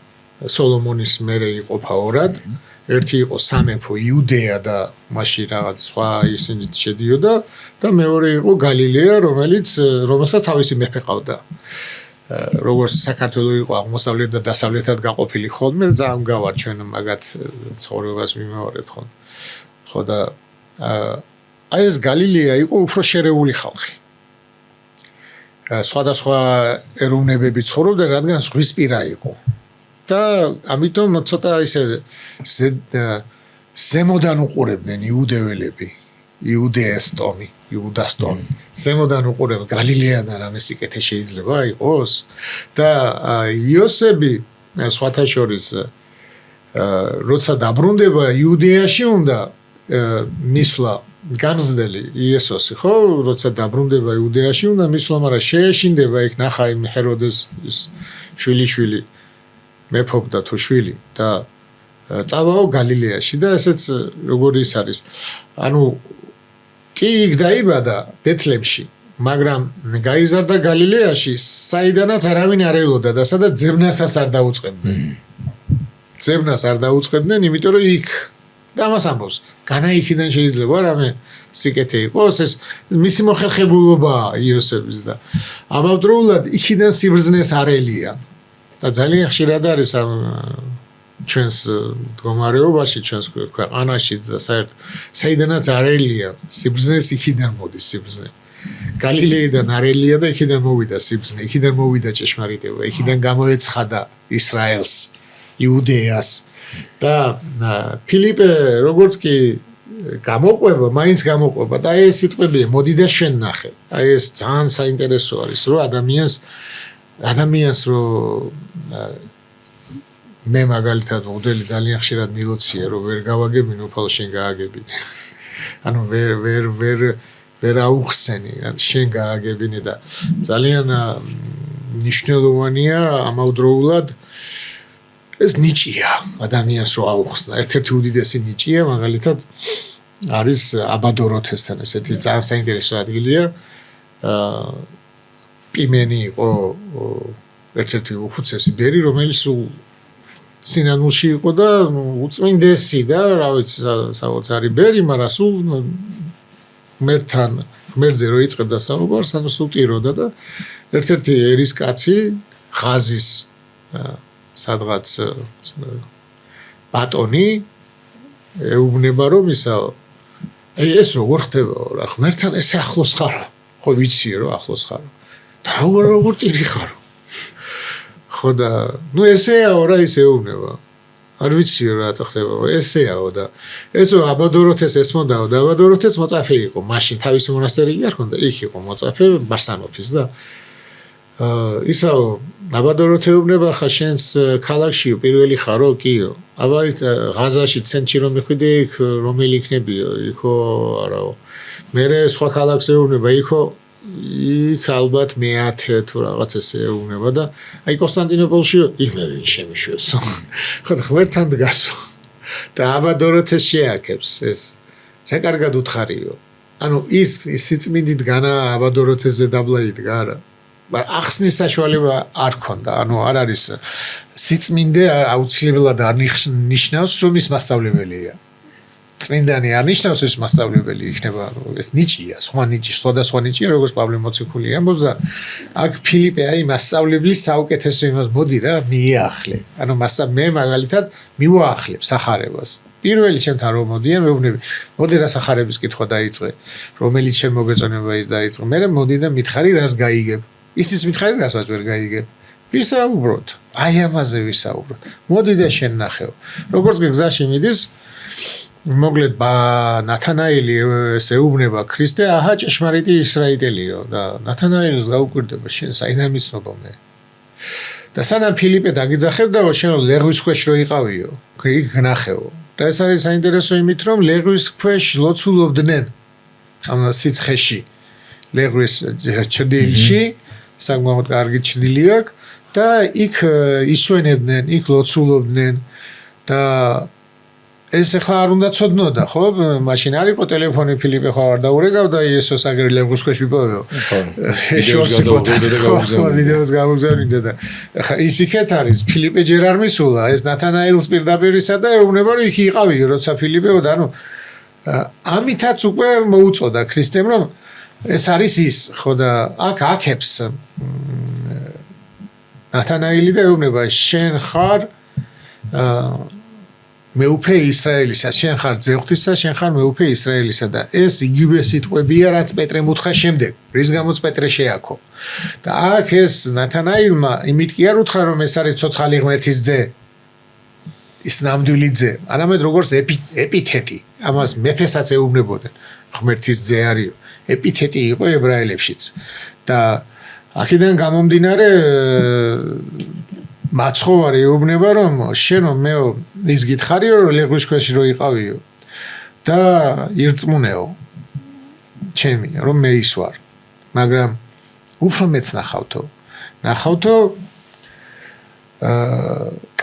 სოლომონის მერე იყოფა ორად ერთი იყო სამეფო იუდეა და მასში რაღაც სხვა ისინიც შედიოდა და მეორე იყო გალილეა რომელსაც თავისი მეფე ყავდა როგორც საქართველოს იყო აღმოსავლეთ და დასავლეთად გაყოფილი ხოლმე ძალიან გავარ ჩვენ მაგათ ცხოვრებას მიმოვარეთ ხო და აი ეს გალილეა იყო უფრო შერეული ხალხი სხვადასხვა ეროვნებები ცხოვრობდნენ რადგან ზღვისპირა იყო და ამიტომ ცოტა ისე ზემოდან უყურებდნენ იუდეველები იუდასტონი ზემოდან უყურებდნენ გალილეიდან რამე სიკეთე შეიძლება იყოს და იოსები სხვათა შორის როცა დაბრუნდება იუდეაში უნდა მისვლა განზრდელი იესოსი ხო როცა დაბრუნდება იუდეაში უნდა მისვლა მაგრამ შეეშინდება იქ ნახა იმ ჰეროდეს ის შვილი მეფობდა თუ შვილი და წავაო გალილეაში და ესეც როგორი ის არის ანუ კი იქ დაიბადა ბეთლემში მაგრამ გაიზარდა გალილეაში საიდანაც არავინ არ ელოდა და სადაც ძებნასაც არ დაუწყებდნენ იმიტომ რომ იქ და მას ამბობს განაიქიდან შეიძლება რამე სიკეთე იყოს ეს მისი მოხერხებულობაა იოსების და ამავდროულად იქიდან სიბრძნეს არელიან და ძალიან ხშირად არის ამ ჩვენს მდგომარეობაში ჩვენს ქვეყანაშიც და საიდანაც არელია სიბრძნეს იქიდან მოდის სიბრძნე გალილეიდან არელია და იქიდან მოვიდა სიბრძნე იქიდან მოვიდა ჭეშმარიტება იქიდან გამოეცხადა ისრაელს იუდეას და ფილიპე როგორც კი გამოყვება მაინც გამოყვება და ეს სიტყვებია მოდი და შენ ნახე აი ეს ძალიან საინტერესო არის რომ ადამიანს რომ მე მაგალითად მოდელი ძალიან ხშირად მილოცია რომ ვერ გავაგებინო უფალ შენ გააგებინე ანუ ვერ აუხსენი შენ გააგებინე და ძალიან მნიშვნელოვანია ამავდროულად ეს ნიჭია ადამიანს რო აუხსნა ერთ-ერთი უდიდესი ნიჭია მაგალითად არის აბადოროთესთან ესეთი ძალიან საინტერესო ადგილია პიმენი იყო ერთ-ერთი უხუცესი ბერი რომელიც სინანულში იყო და უწმინდესი და რა ვიცი საოცარი ბერი მაგრამ სულ ღმერთზე რო იწყებდა საუბარს ანუ სულ ტიროდა და ერთ-ერთი ერისკაცი ღაზის სადღაც ბატონი ეუბნება რომ ისა აი ეს როგორ ხდება რა ღმერთთან ესე ახლოს ხარ ხო ვიცი რომ ახლოს ხარ და როგორ ტირი ხარ ხო და ნუ ესეაო რა ის ეუბნება არ ვიცი რატო ხდება ესეაო და ესო აბადოროთეს ესმოდაო და აბადოროთეც მოწაფე იყო მაშინ თავისი მონასტერი არ ჰქონდა იქ იყო მოწაფე ბარსანოფის და ისაო აბადოროთეუბნება ხა შენს ქალაქშიო პირველი ხარო კიო აბა ღაზაში ცენტრში რომ მიხვიდე იქ რომელი იქნებიო იქო არაო მე სხვა ქალაქს ეუბნება იქო იქ ალბათ მე-10 თუ რაღაც ესე ეუბნება და აი კონსტანტინოპოლში იმე შემიშვებსო ხო ღმერთთან დგასო და აბადოროთეს შეაქებს ეს რა კარგად უთხარიო ანუ ის სიწმინდით განა აბადოროთესზე დაბლა იდგა არა ახსნის საშუალება არ ქონდა ანუ არ არის სიწმინდე აუცილებლად არ ნიშნავს რომ ის მასწავლებელია წმინდანი არ ნიშნავს ის მასწავლებელი იქნება ეს ნიჭია სხვადასხვა ნიჭია როგორც პავლე მოციქული ამბობს და აქ ფილიპე აი მასწავლებლის საუკეთესო იმას მოდი რა მიეახლე ანუ მე მაგალითად მივაახლებ სახარებას პირველი ჩემთან რომ მოდიან მეუბნები მოდი რა სახარების კითხვა დაიწყე რომელიც შენ მოგეწონება ის დაიწყე მე მოდი და მითხარი რას გაიგებ ისიც მითხარი რასაც ვერ გაიგებ ვისაუბროთ აი ამაზე ვისაუბროთ მოდი და შენ ნახეო როგორც გზაში მიდის მოგლედ ნათანაელი ეუბნება ქრისტე აჰა ჭეშმარიტი ისრაელელიო და ნათანაელს გაუკვირდება შენ საიდან მიცნობო მე და სანამ ფილიპე დაგიძახებდაო შენ ლეღვის ქვეშ რო იყავიო იქ ნახეო და ეს არის საინტერესო იმით რომ ლეღვის ქვეშ ლოცულობდნენ ამ სიცხეში ლეგვის ჭრდილში, საკმაოდ კარგი ჭრდილი აქვს და იქ ისვენებდნენ, იქ ლოცულობდნენ და ეს ახლა არ უნდა ცოდნოდა, ხო? მაშინ არ იყო ტელეფონი ფილიპე ხო არ დაურეკავდა იესოს აგერ ლეგვის ქვეშ ვიპოვეო. ვიდეოს გამოგზავნიდა და ახლა ის იქეთ არის ფილიპე ჯერ არ მისულა, ეს ნათანაელს პირდაპირისა და ეუბნება რომ იქ იყავი, როცა ფილიპეოდა, ანუ ამითაც უკვე მოუწოდა ქრისტემ რომ ეს არის ის, ხო და აქ აქებს ნათანაელი და ეუბნება შენ ხარ მეუფე ისრაელისა, შენ ხარ ძეღვთისა, შენ ხარ მეუფე ისრაელისა და ეს იგივე სიტყვებია, რაც პეტრემ უთხრა შემდეგ, რის გამოც პეტრე შეაქო. და აქ ეს ნათანაელმა იმით კი არ უთხრა, რომ ეს არის ცოცხალი ღმერთის ძე, ის ნამდვილი ძე, არამედ როგორც ეპითეტი, ამას მეფესაც ეუბნებოდნენ, ღმერთის ძე არისო, ეპითეტი იყო ებრაელებშიც. და აქედან გამომდინარე მაცხოვარი ეუბნება რომ შენო მეო ის გითხარიო რომ ლეგვის ქვეშ რო იყავიო და ირწმუნეო ჩემი რომ მე ის ვარ მაგრამ უფრო მეც ნახავთო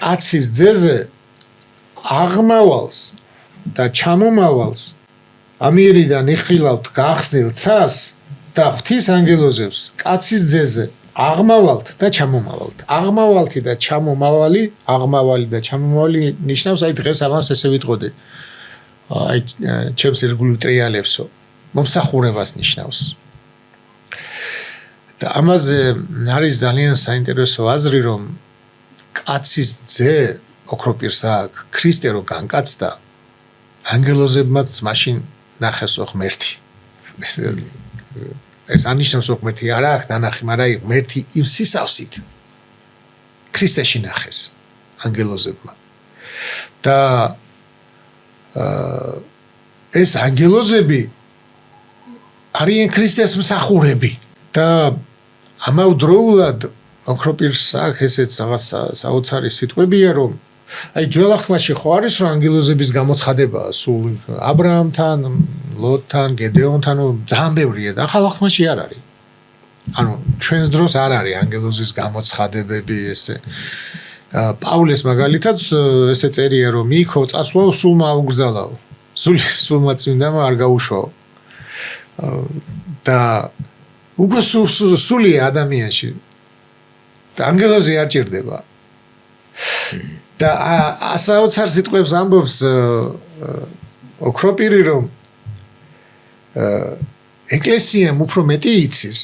კაცის ძეზე აღმავალს და ჩამომავალს ამიერიდან იხილავთ გახსნილ ცას და ღვთის ანგელოზებს კაცის ძეზე აღმავალთ და ჩამომავალთ. აღმავალთი და ჩამომავალი ნიშნავს აი დღეს ამას ესე ვიტყოდი. აი ჩემს ირგვლივ ტრიალებსო. მომსახურებას ნიშნავს. და ამაზე არის ძალიან საინტერესო აზრი რომ კაცის ძე ოქროპირს აქვს ქრისტე რო განკაცდა ანგელოზებმაც მაშინ ნახეს ღმერთი. ეს ანიშნავს რომ ღმერთი არ აქვს დანახი, მაგრამ ღმერთი იმ სისავსით ქრისტეში ნახეს ანგელოზებმა. და ეს ანგელოზები არიან ქრისტეს მსახურები და ამავდროულად ოქროპირს აქვს ესეც რაღაც საოცარი სიტყვებია რომ აი ძველ აღთქმაში ხო არის რომ ანგელოზების გამოცხადებაა სულ ა ブラ ამთან, ლოტთან, გედეონთან, ძალიან ბევრია და ახალ აღთქმაში არ არის. ანუ ჩვენს დროს არ არის ანგელოზის გამოცხადებები ესე. პავლეს მაგალითად ესე წერია რომ იქო წასვლაო სულმა აუგზალაო. სულმა წმინდამა არ გაუშვაო. და უკვე სულია ადამიანში. და ანგელოზი არ ჭირდება. და საოცარ სიტყვებს ამბობს ოქროპირი რომ ეკლესიამ უფრო მეტი იცის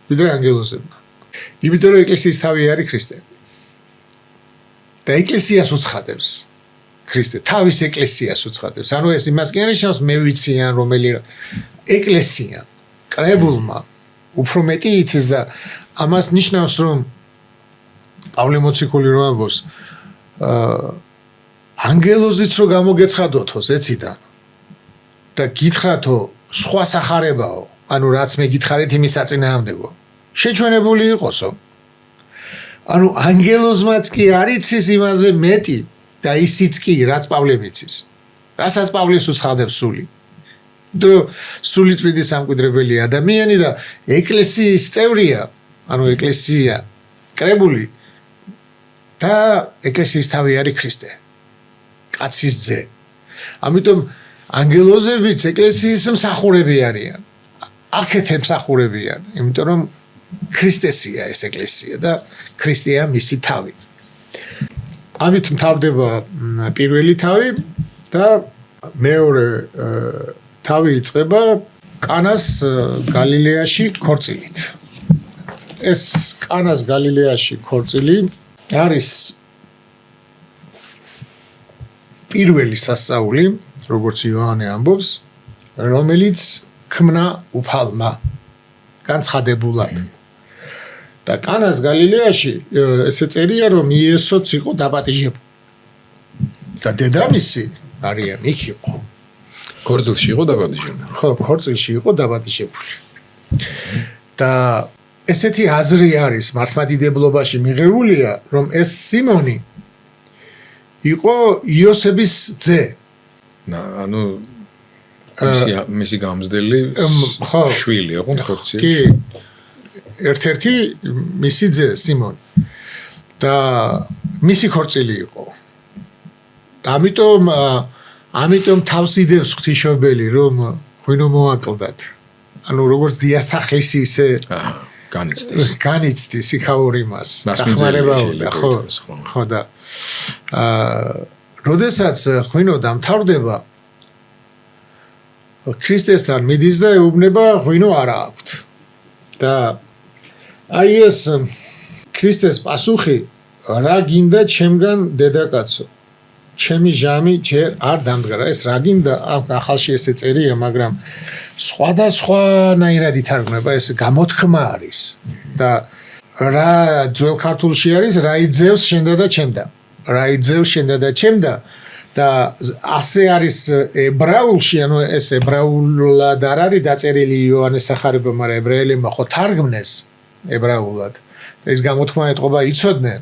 ვიდრე ანგელოზებმა. იმიტომ რომ ეკლესიის თავი არის ქრისტე. და ეკლესიას უცხადებს ქრისტე, თავის ეკლესიას უცხადებს. ანუ ეს იმას კი ანიშნავს მე ვიცი ან რომელი ეკლესია კრებულმა უფრო მეტი იცის და ამას ნიშნავს რომ პავლე მოციქული რო ამბობს ანგელოზიც რო გამოგეცხადოთო ზეციდან და გითხრათო სხვა სახარებაო, ანუ რაც მე გითხარით იმის აწინააღმდეგო. შეჩვენებული იყოსო. ანუ ანგელოზმაც კი არ იცის იმაზე მეტი და ისიც კი რაც პავლემ იცის. რასაც პავლეს უცხადებს სული. დრო სული წმინდი სამკვიდრებელი ადამიანი და ეკლესიის წევრია, ანუ ეკლესია კრებული და ეკლესიის თავი არის ქრისტე. კაცის ძე. ამიტომ ანგელოზებიც ეკლესიის მსახურები არიან. აქეთ მსახურებიან, იმიტომ რომ ქრისტესია ეს ეკლესია და ქრისტეა მისი თავი. ამით მთავრდება პირველი თავი და მეორე თავი იწყება კანას გალილეაში ქორწილით. ეს კანას გალილეაში ქორწილი არის პირველი სასწაული, როგორც იოანე ამბობს, რომელიც ქმნა უფალმა განცხადებულად. და კანას გალილეაში ესე წერია რომ იესოც იყო დაპატიჟებული. და დედამისი მარიამ იქ იყო. ქორწილში იყო დაპატიჟებული. ხო, ქორწილში იყო დაპატიჟებული. და ესეთი აზრი არის მართლმადიდებლობაში მიღებულია, რომ ეს სიმონი იყო იოსების ძე. ანუ მისი გამზდელი შვილი იყო ხორცი. კი. ერთ-ერთი მისი ძე სიმონ და მისი ხორცილი იყო. ამიტომ თავს იდევს ღვთისმშობელი რომ ღვინო მოაკლდათ. ანუ როგორც დიასახლის ისე განიცდის იქაური მას. დახმარებაოდა ხო და როდესაც ღვინო დამთავრდება ქრისტესთან მიდის და ეუბნება ღვინო არა აქვთ. და აი ეს ქრისტეს პასუხი რა გინდა ჩემგან დედაკაცო ჩემი ჟამი ჯერ არ დამდგარა ეს რა გინდა ახალში ესე წერია მაგრამ სხვადასხვანაირად ითარგმნება ეს გამოთქმა არის და რა ძველ ქართულში არის რა იძევს შენდა და ჩემდა რა იძევს შენდა და ჩემდა და ასე არის ებრაულში ანუ ეს ებრაულად არ არის დაწერილი იოანეს სახარება მაგრამ ებრაელებმა ხო თარგმნეს ებრაულად და ეს გამოთქმა ეთყობა იცოდნენ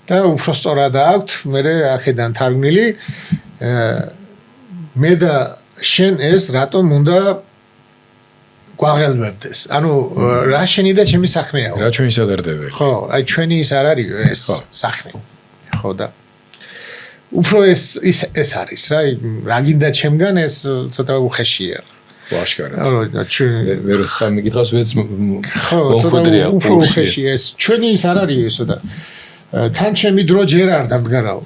და უფრო სწორად აქვთ მე აქედან თარგმნილი მე და შენ ეს რატომ უნდა გვაღელვებდეს ანუ რა შენი და ჩემი საქმეა რა ჩვენი სადარდებელი ხო აი ჩვენი ის არ არის ეს საქმე ხო და უფრო ეს არის რა გინდა ჩემგან ეს ცოტა უხეშია ვაშკარად მე რო სამი კითხავს ვეც მოხდრია უფრო უხეშია ეს ჩვენი ის არ არის ესო და თან ჩემი დრო ჯერ არ დამდგარაო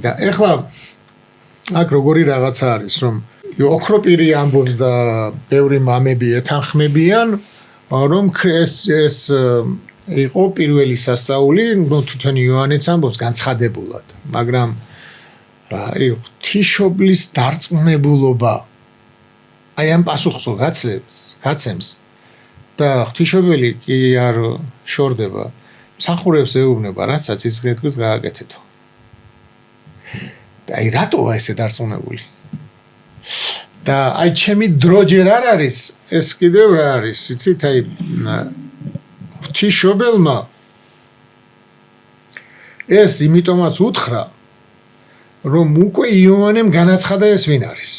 და ეხლა აქ როგორი რაღაცა არის რომ ოქროპირი ამბობს და ბევრი მამები ეთანხმებიან რომ ეს იყო პირველი სასწაული თვითონ იოანეც ამბობს განცხადებულად მაგრამ აი ღვთისმშობლის დარწმუნებულობა აი ამ პასუხს გაცემს და ღვთისმშობელი კი არ შორდება მსახურებს ეუბნება რასაც ის დღეს გააკეთეთო და აი რატოა ესე დარწმუნებული და აი ჩემი დრო ჯერ არ არის ეს კიდევ რა არის იცით აი ღვთისმშობელმა ეს იმიტომაც უთხრა რომ უკვე იოანემ განაცხადა ეს ვინ არის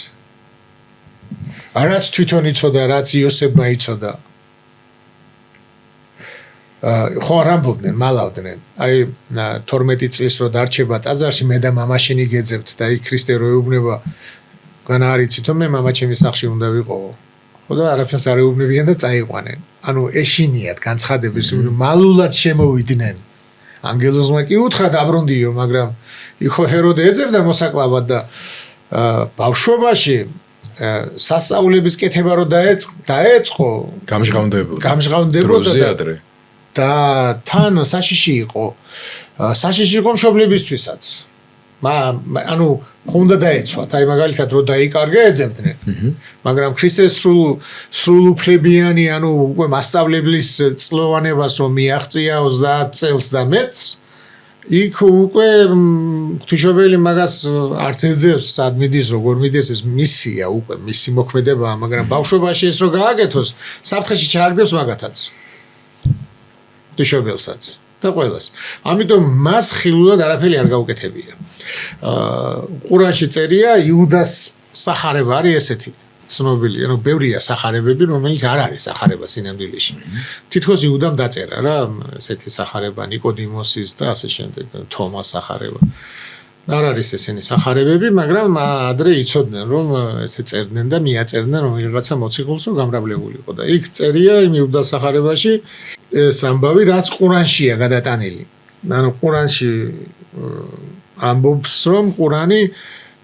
რაც თვითონ იცოდა რაც იოსებმა იცოდა ხო არ ამბობდნენ მალავდნენ აი 12 წლის რო დარჩება ტაძარში მე და მამაშენი გეძებთ და აი ქრისტე რო ეუბნება განა არ იცითო მე მამა ჩემის სახში უნდა ვიყოვო ხო და არაფერს არ ეუბნებიან და წაიყვანენ ანუ ეშინიათ განცხადების მალულად შემოვიდნენ ანგელოზმა კი უთხრა დაბრუნდიო მაგრამ იხო ჰეროდე ეძებდა მოსაკლავად და ბავშვობაში სასწაულების კეთება რო დაეწყო გამჟღავნდებოდა და თან საშიში იყო მშობლებისთვისაც ანუ ხონდა დაეცვათ აი მაგალითად რო დაიკარგა ეძებდნენ მაგრამ ქრისტეს სრულ უფლებიანი ანუ უკვე მასწავლებლის წლოვანებას რომ მიაღწია 30 წელს და მეტს იქ უკვე ღვთისმშობელი მაგას არც ეძებს სად მიდის როგორ მიდის ეს მისია უკვე მისი მოქმედებაა მაგრამ ბავშვობაში ეს რო გააკეთოს საფრთხეში ჩააგდებს მაგათაც ღვთისმშობელსაც და ყველას. ამიტომ მას ხილულად არაფერი არ გაუკეთებია. ყურანში წერია იუდას სახარება არის ესეთი ცნობილი, ანუ ბევრია სახარებები, რომელიც არ არის სახარება სინამდვილეში. თითქოს იუდამ დაწერა რა, ესეთი სახარება ნიკოდიმოსის და ასე შემდეგ, თომას სახარება. არ არის ესენი სახარებები, მაგრამ ადრე იცოდნენ, რომ ესე წერდნენ და მიაწერდნენ რომ რაღაცა მოციქულს რომ გამრავლებულიყო და იქ წერია იმ იუდას სახარებაში ეს ამბავი რაც ყურანშია გადატანილი. ანუ ყურანში ამბობს რომ ყურანი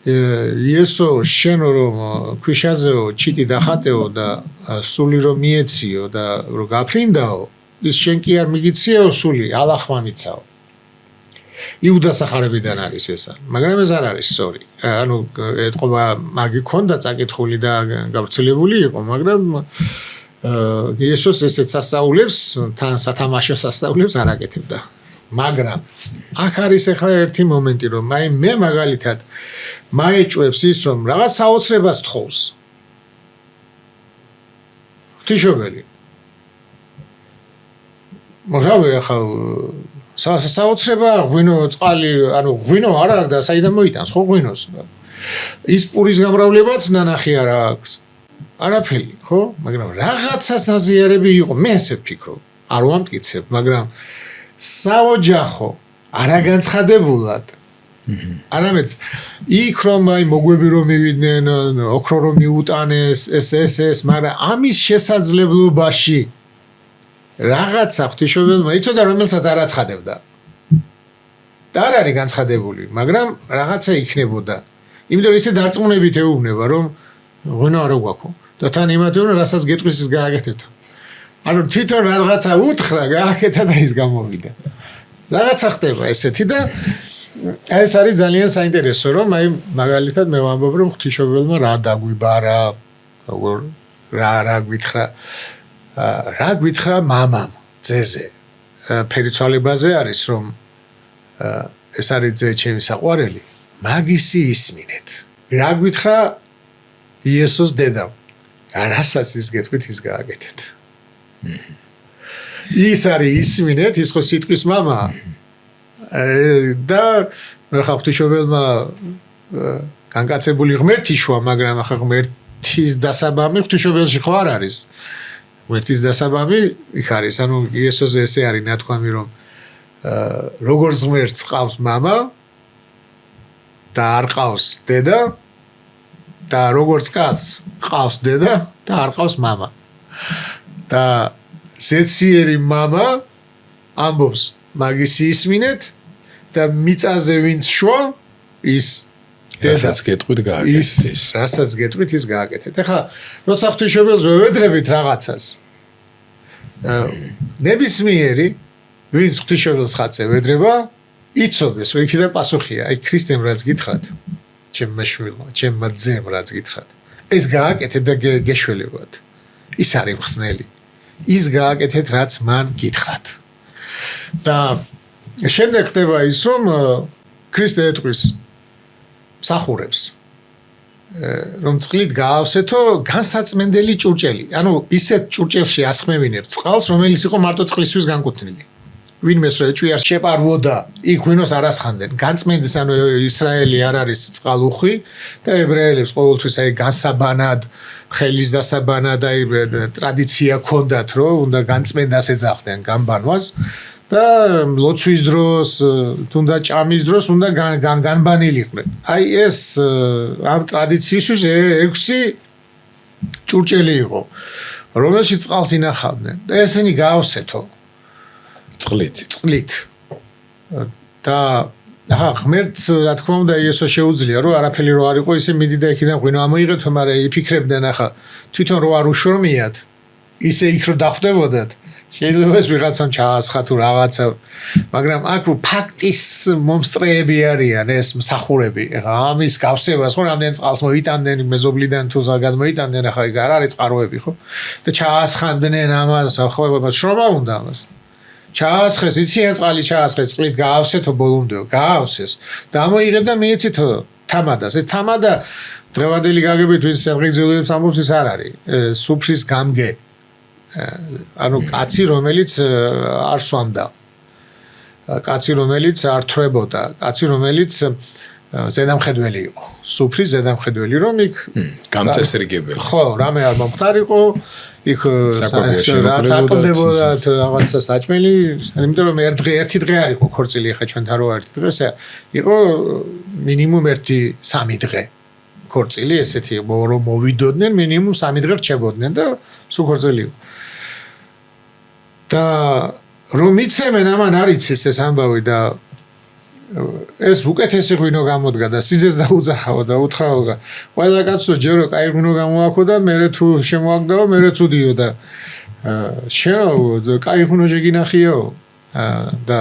იესო შენ რომ ქვიშაზეო ჩიტი დახატეო და სული რომ მიეციო და რომ გაფრინდაო ის შენ კი არ მიგიციეო სული ალახმა მიცაო. იუდას სახარებიდან არის ესა, მაგრამ ეს არ არის სწორი. ანუ ეთყობა მაგი ქონდა წაკითხული და გავრცელებული იყო, მაგრამ იესოს ესეც სასწაულებს, თან სათამაშო სასწაულებს არ აკეთებდა. მაგრამ აქ არის ახლა ერთი მომენტი, რომ აი მე მაგალითად მაეჭვებს ის, რომ რაღაც საოცრებას თხოვს. ღვთისმშობელი. მაგრამ ახლა საოცრება ღვინო წყალი, ანუ ღვინო არა და საიდან მოიტანს ხო ღვინოს? ის პურის გამრავლებაც ნანახი არ აქვს. არაფერი, ხო? მაგრამ რაღაცას ნაზიარები იყო, მე ესე ვფიქრობ. არ ვამტკიცებ, მაგრამ საოჯახო არაგანცხადებულად არამედ იქ რომ აი მოგვები რომ მივიდნენ, ოქრო რომ მიუტანეს, ეს, მაგრამ ამის შესაძლებლობაში რაღაცა ღვთისმშობელმა იცოდა, რომელსაც არ აცხადებდა. და არ არის განცხადებული, მაგრამ რაღაცა იქნებოდა. იმიტომ ისე დარწმუნებით ეუბნება, რომ ღვინო არ გვაქვს და თან იმათ რომ რასაც გეტყვის ის გააკეთეთ. ანუ თვითონ რაღაცა უთხრა, გააკეთა და ის გამოვიდა. რაღაცა ხდება ესეთი და ეს არის ძალიან საინტერესო, რომ აი მაგალითად მე ვამბობ, რომ ღვთისმშობელმა რა დაგვიბარა, რა გვითხრა მამამ, ძეზე. ფერიცვალებაზე არის, რომ ეს არის ძე ჩემი საყვარელი, მაგისი ისმინეთ. რა გვითხრა იესოს დედამ, რასაც ის გეტყვით, ის გააკეთეთ. ის არის ისმინეთ, ის ხო სიტყვის მამა. და ხა ღვთისმშობელმა განკაცებული ღმერთი შვა, მაგრამ ახლა ღმერთის დასაბამი ღვთისმშობელში ხო არ არის. ღმერთის დასაბამი იქ არის, ანუ იესოზე ესე არის ნათქვამი, რომ როგორც ღმერთს ყავს მამა და არ ყავს დედა და როგორც კაცს ყავს დედა და არ ყავს მამა. და ზეციერი მამა ამბობს მაგისი ისმინეთ და მიწაზე ვინც შვა ის რასაც გეტყვით გააკეთეთ. რასაც გეტყვით ის გააკეთეთ. ეხლა როცა ღვთისმშობელს ვევედრებით რაღაცას ნებისმიერი ვინც ღვთისმშობელს ხატზე ვედრება იცოდეს, რომ იქიდან პასუხია, აი ქრისტემ რაც გითხრათ, ჩემმა შვილმა, ჩემმა ძემ რაც გითხრათ, ეს გააკეთეთ და გეშველებათ. ის არის მხსნელი. ის გააკეთეთ რაც მან გითხრათ. და შემდეგ ხდება ის, რომ ქრისტე ეტყვის მსახურებს, რომ წყლით გაავსეთო განსაწმენდელი ჭურჭელი. ანუ ისეთ ჭურჭელში ასხმევინებ წყალს, რომელიც იყო მარტო წყლისთვის განკუთვნილი. ვინმეს რო ეჭვია შეპარვოდა, იქ ღვინოს არ ასხამდნენ. განწმენდის, ანუ ისრაელი არ არის წყალუხვი და ებრაელებს ყოველთვის აი განსაბანად, ხელის დასაბანად აი ტრადიცია ჰქონდათ, რომ უნდა განწმენდას ეძახდნენ განბანვას და ლოცვის დროს, თუნდაც ჭამის დროს უნდა განბანილიყვნენ. აი ეს ამ ტრადიციისთვის 6 ჭურჭელი იყო, რომელშიც წყალს ინახავდნენ და ესენი გაავსეთო წყლით. და ახლა ღმერთს რა თქმა უნდა იესო შეუძლია, რომ არაფერი რო არ იყო, ისე მიდი და იქიდან ღვინო ამოიღეთო, მაგრამ იფიქრებდნენ ახლა თვითონ რო არ უშრომიათ, ისე იქ რო დახვდებოდათ, შეიძლება ეს ვიღაცამ ჩაასხა თუ რაღაცა, მაგრამ აქ ფაქტის მომსწრეები არიან ეს მსახურები. ახლა ამის გავსებას ხო რამდენ წყალს მოიტანდნენ მეზობლიდან თუ ზოგად მოიტანდნენ, ახლა იქ არ არის წყაროები ხო? და ჩაასხანდნენ ამას, ხო შრომა უნდა ამას. ჩაასხეს, იციან წყალი ჩაასხეს, წყლით გაავსეთო ბოლომდე, გაავსეს და ამოიღებ და მიეცითო თამადას. ეს თამადა დღევანდელი გაგებით ვინც საღიზელებს ამბობს ის არ არის. სუფრის გამგე. ანუ კაცი რომელიც არ სვამდა. კაცი რომელიც არ თრებოდა, კაცი რომელიც ზედამხედველი იყო. სუფრის ზედამხედველი რომ იქ გამწესრიგებელი. ხო, რამე არ მომხდარიყო იქ საკვებია რაღაცა საჭმელი, იმიტომ რომ ერთი დღე არ იყო ქორწილი, ხა ჩვენთან რო ერთი დღესა იყო მინიმუმ 1-3 დღე ქორწილი, ესეთი რომ მოვიდოდნენ მინიმუმ 3 დღე რჩებოდნენ და სულ ქორწილი იყო. და რომ იცემენ ამან არ იცის ეს ამბავი და ეს უკეთესი ღვინო გამოდგა და სიძეს დაუძახაო და უთხრაო ყველა კაცო ჯერო კაი ღვინო გამოაქო და მე თუ შემოაგდაო მე ცუდიო და შენო კაი ღვინო შეგინახიო და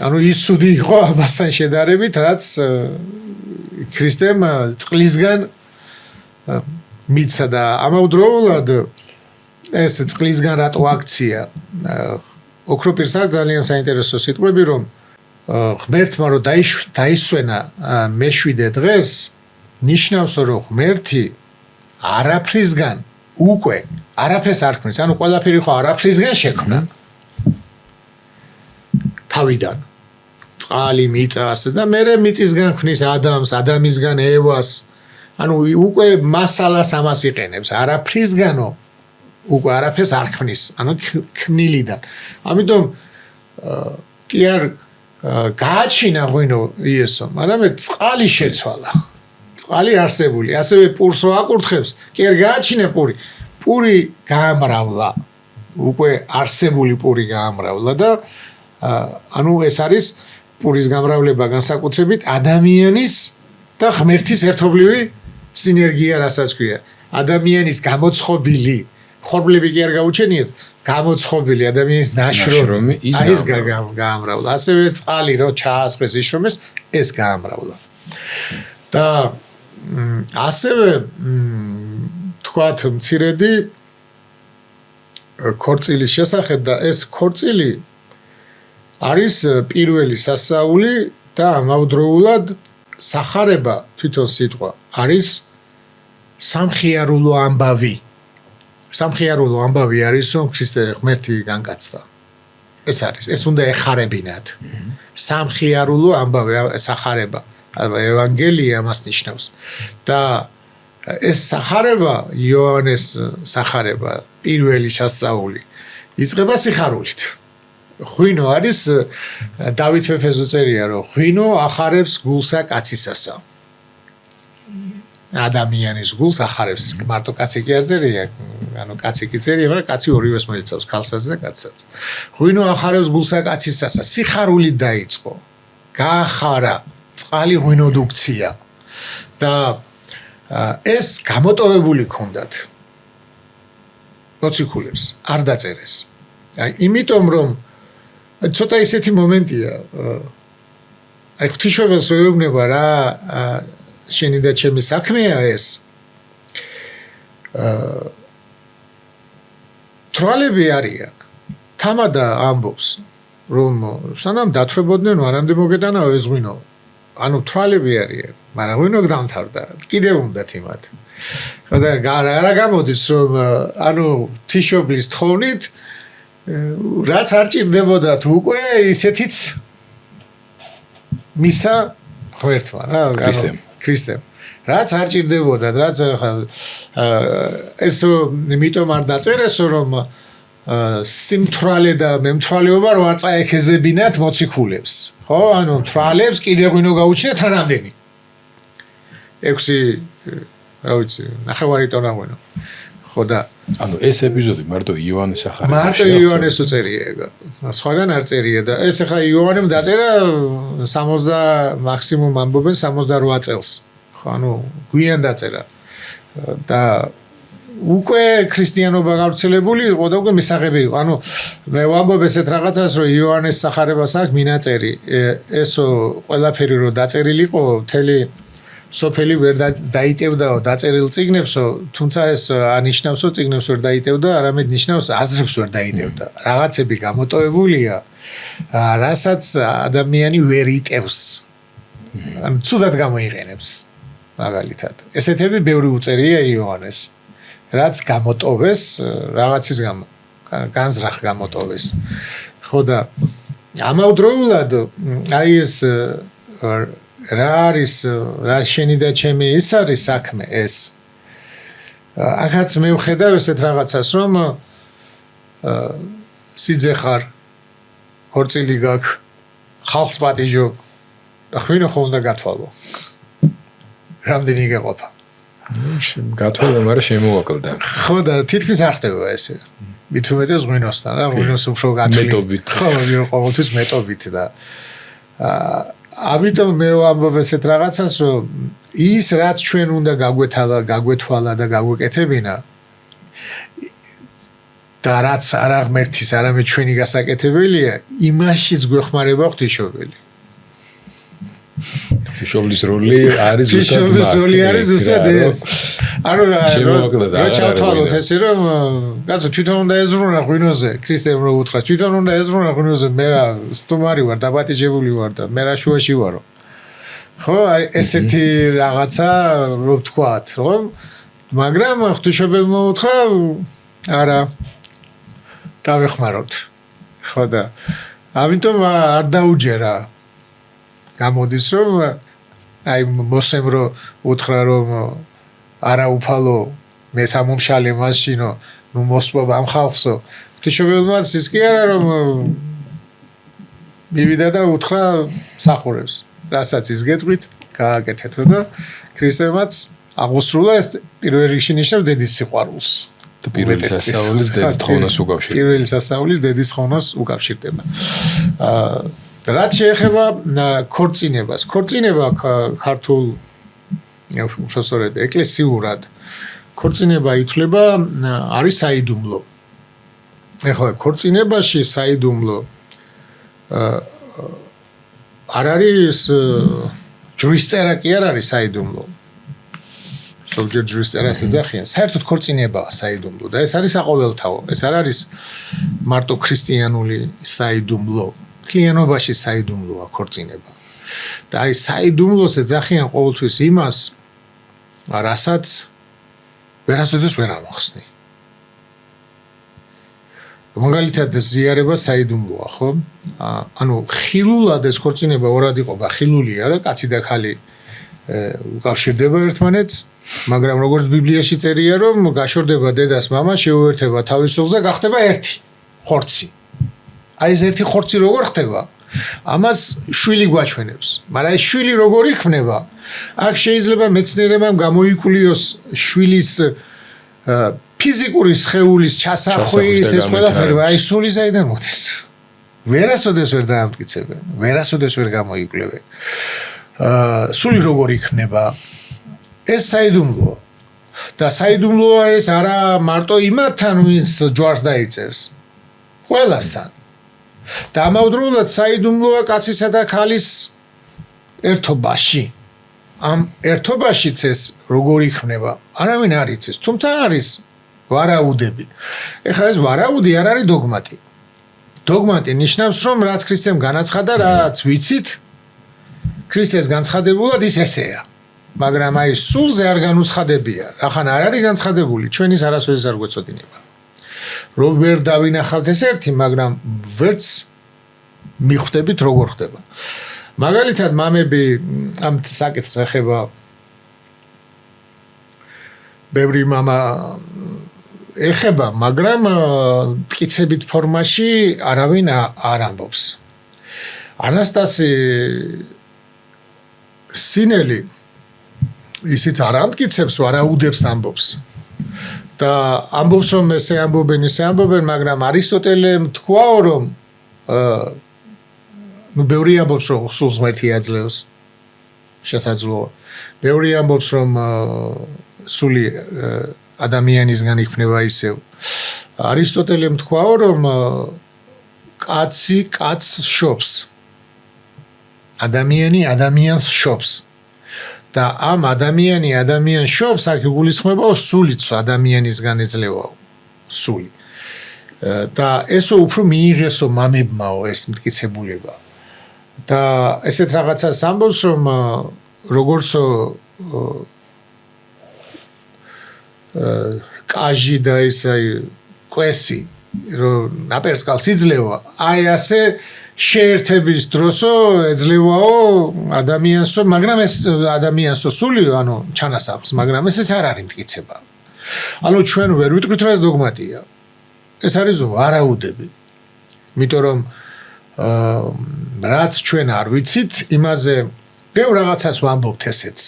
ანუ ის ცუდი იყო ამასთან შედარებით რაც ქრისტემ წყლისგან მიცა და ამავდროულად ეს წყლისგან რატო აქცია ოქროპირსა ძალიან საინტერესო სიტყვები რომ ღმერთმა რომ დაისვენა მე-7 დღეს ნიშნავს რომ ღმერთი არაფრისგან უკვე არაფერს არ ქმნის, ანუ ყველაფერი ხო არაფრისგან შექმნა თავიდან წყალი მიწას და მე მიწისგან ხვნის ადამიანს, ადამიანისგან ევას. ანუ უკვე მასალას ამას იყენებს, არაფრისგანო უკვე არაფერს არ ქმნის, ანუ ქმნილიდან. ამიტომ კი არ გააჩინა ღვინო იესო, მაგრამ წყალი შეცვალა. წყალი არსებული, ასევე პურს რო აკურთხებს, კი არ გააჩინა პური. პური გაამრავლა. უკვე არსებული პური გაამრავლა და ანუ ეს არის პურის გამრავლება განსაკუთრებით ადამიანის და ღმერთის ერთობლივი სინერგია, რასაც ქვია. ადამიანის გამოცხობილი ხორბლები კი არ გაუჩენიათ, გამოცხობილი ადამიანის ნაშრომი ის გაამრავლა. ასევე წყალი რო ჩაასხეს იშრომეს, ეს გაამრავლა. და ასევე თქვათ მცირედი ქორწილის შესახებ და ეს ქორწილი არის პირველი სასწაული და ამავდროულად სახარება თვითონ სიტყვა არის სამხიარულო ამბავი. სამხიარულო ამბავი არის რომ ქრისტე ღმერთი განკაცდა. ეს არის, ეს უნდა ეხარებინათ. სამხიარულო ამბავი, სახარება, ევანგელია ამას ნიშნავს. და ეს სახარება, იოანეს სახარება, პირველი სასწაული, იწყება სიხარულით. ღვინო არის დავით მეფეს უწერია, რომ ღვინო ახარებს გულსა კაცისასა. ადამიანის გულს ახარებს, ის მარტო კაცი კი არ წერია, ანუ კაცი კი წერია, მაგრამ კაცი ორივეს მოიცავს, ქალსაც და კაცსაც. ღვინო ახარებს გულსა კაცისასა, სიხარულით დაიწყო. გაახარა, წყალი ღვინოდუქცია. და ეს გამოტოვებული ქონდათ. მოციქულებს არ დაწერეს. იმიტომ რომ ცოტა ისეთი მომენტია. აი ღვთისმშობელს რო ეუბნება რა შენი და ჩემი საქმეა ეს. თვალები არიან. თამადა ამბობს რომ სანამ დათრებოდნენ მანამდე მოგეტანაო ეს ღვინო. ანუ თვალები არიან, მაგრამ ღვინო დამთავრდა. კიდევ უნდათ იმათ. და რა გამოდის რომ ანუ ღვთისმშობლის თხოვნით რაც არ ჭირდებოდათ უკვე ისეთიც მისა ღმერთმა რა ქრისტემ რაც არ ჭირდებოდათ რაც ეს იმიტომ არ დაწერესო რომ სიმთვრალე და მემთვრალეობა რო არ წაექეზებინათ მოციქულებს ხო ანუ თვალებს კიდე ღვინო გაუჩნიათ რამდენი 6 რა ვიცი ნახევარი ტონა ღვინო ხო და ანუ ეს ეპიზოდი მარტო იოანეს ახარება მარტო იოანეს უწერია სხვაგან არ წერია და ეს ახლა იოანემ დაწერა 60 მაქსიმუმ ამბობენ 68 წელს ხო ანუ გვიან დაწერა და უკვე ქრისტიანობა გავრცელებული იყო და უკვე მისაღები იყო ანუ მე ვამბობ ესეთ რაღაცას რომ იოანეს სახარებას აქვს მინაწერი ესო ყველაფერი რომ დაწერილიყო მთელი სოფელი ვერ დაიტევდაო დაწერილ წიგნებსო თუმცა ეს ანიშნავს რომ წიგნებს ვერ დაიტევდა არამედ ნიშნავს აზრებს ვერ დაიტევდა რაღაცები გამოტოვებულია რასაც ადამიანი ვერ იტევს ანუ ცუდად გამოიყენებს მაგალითად ესეთები ბევრი უწერია იოანეს რაც გამოტოვეს რაღაცის განზრახ გამოტოვეს ხო და ამავდროულად აი ეს რა არის რა შენი და ჩემი ის არის საქმე ეს ახაც მე ვხედავ ესეთ რაღაცას რომ სიძე ხარ ხორცილი გაქვს ხალხს პატიჟობ და ღვინო ხო უნდა გათვალო რამდენი გეყოფა გათვალა მაგრამ შემოვაკლდა ხო და თითქმის არ ხდება ესე მით უმეტეს ღვინოსთან რა ღვინოს უფრო გათვლი მეტობით ხო ყოველთვის მეტობით და ამიტომ მე ვამბობ ესეთ რაღაცას რომ ის რაც ჩვენ უნდა გაგვეთვალა და გაგვეკეთებინა და რაც არა ღმერთის არამედ ჩვენი გასაკეთებელია იმაშიც გვეხმარება ღვთისმშობელი ღვთისმშობლის როლი არის ზუსტად ეს ანუ რა ჩავთვალოთ ესე რომ კაცო თვითონ უნდა ეზრუნა ღვინოზე ქრისტემ რო უთხრა თვითონ უნდა ეზრუნა ღვინოზე მე რა სტუმარი ვარ დაპატიჟებული ვარ და მე რა შუაში ვარო ხო აი ესეთი რაღაცა რო ვთქვათ რომ მაგრამ ღვთისმშობელმა უთხრა არა დავეხმაროთ ხო და ამიტომ არ დაუჯერა გამოდის რომ აი მოსემ რო უთხრა რომ არა უფალო მე სამომშალე მაშინო ნუ მოსპობ ამ ხალხსო ღვთისმშობელმაც ის კი არა რომ მივიდა და უთხრა სახურებს რასაც ის გეტყვით გააკეთეთ და ქრისტემაც აღუსრულა ეს პირველ რიგში ნიშნავს დედის სიყვარულს და პირველი სასწაულის დედის თხოვნას უკავშირდება პირველი სასწაულის დედის თხოვნას უკავშირდება რაც შეეხება ქორწინებას ქორწინება ქართულ უშასორედ ეკლესიურად ქორწინება ითვლება არის საიდუმლო ეხლა ქორწინებაში საიდუმლო არ არის ჯვრისწერა კი არ არის საიდუმლო ზოგჯერ ჯვრისწერას ეძახიან საერთოდ ქორწინებაა საიდუმლო და ეს არის საყოველთაო ეს არ არის მარტო ქრისტიანული საიდუმლო მთლიანობაში საიდუმლოა ქორწინება და აი საიდუმლოს ეძახიან ყოველთვის იმას რასაც ვერასოდეს ვერ ამოხსნი მაგალითად ზიარება საიდუმლოა ხო ანუ ხილულად ეს ქორწინება ორად იყოფა ხილული არა კაცი და ქალი უკავშირდება ერთმანეთს მაგრამ როგორც ბიბლიაში წერია რომ გაშორდება დედას მამა შეუერთება თავის სულზე გახდება ერთი ხორცი აი ეს ერთი ხორცი როგორ ხდება ამას შვილი გვაჩვენებს მაგრამ ეს შვილი როგორ იქნება აქ შეიძლება მეცნიერებამ გამოიკულიოს შვილის ფიზიკური სხეულის ჩასახვის ეს ყველაფერი აი სული საიდან მოდის ვერასოდეს ვერ დაამტკიცებენ ვერასოდეს ვერ გამოიკვლევენ სული როგორ იქნება ეს საიდუმლოა და საიდუმლოა ეს არა მარტო იმათთან ვინც ჯვარს დაიწერს ყველასთან და ამავდროულად საიდუმლოა კაცისა და ქალის ერთობაში ამ ერთობაშიც ეს როგორ იქნება არავინ არ იცის თუმცა არის ვარაუდები ეხლა ეს ვარაუდი არ არის დოგმატი დოგმატი ნიშნავს რომ რაც ქრისტემ განაცხადა რაც ვიცით ქრისტეს განცხადებულად ის ესეა მაგრამ აი სულზე არ განუცხადებია რახან არ არის განცხადებული ჩვენ ის არასოდეს არ გვეწოდინება რომ ვერ დავინახავთ ეს ერთი მაგრამ ვერც მიხვდებით როგორ ხდება მაგალითად მამები ამ საკითხს ეხება ბევრი მამა ეხება მაგრამ მტკიცებით ფორმაში არავინ არ ამბობს ანასტასი სინელი ისიც არ ამტკიცებს ვარაუდებს ამბობს და ამბობს რომ ესე ამბობენ მაგრამ არისტოტელემ თქვაო რომ ნუ ბევრი ამბობს რომ სულს ღმერთი აძლევს შესაძლოა ბევრი ამბობს რომ სული ადამიანისგან იქნება ისევ არისტოტელემ თქვაო რომ კაცი კაცს შობს ადამიანი ადამიანს შობს და ამ ადამიანი ადამიანს შობს აქ იგულისხმება სულიც ადამიანისგან ეძლევაო სული და ესო უფრო მიიღესო მამებმაო ეს მტკიცებულება და ესეთ რაღაცას ამბობს რომ როგორც კაჟი და ეს აი კვესი რომ ნაპერწკალს იძლევა აი ასე შეერთების დროსო ეძლევაო ადამიანსო მაგრამ ეს ადამიანსო სული ანუ ჩანასახს მაგრამ ესეც არ არის მტკიცება ანუ ჩვენ ვერ ვიტყვით რომ ეს დოგმატია ეს არის ვარაუდები იმიტომ რომ რაც ჩვენ არ ვიცით იმაზე ბევრ რაღაცას ვამბობთ ესეც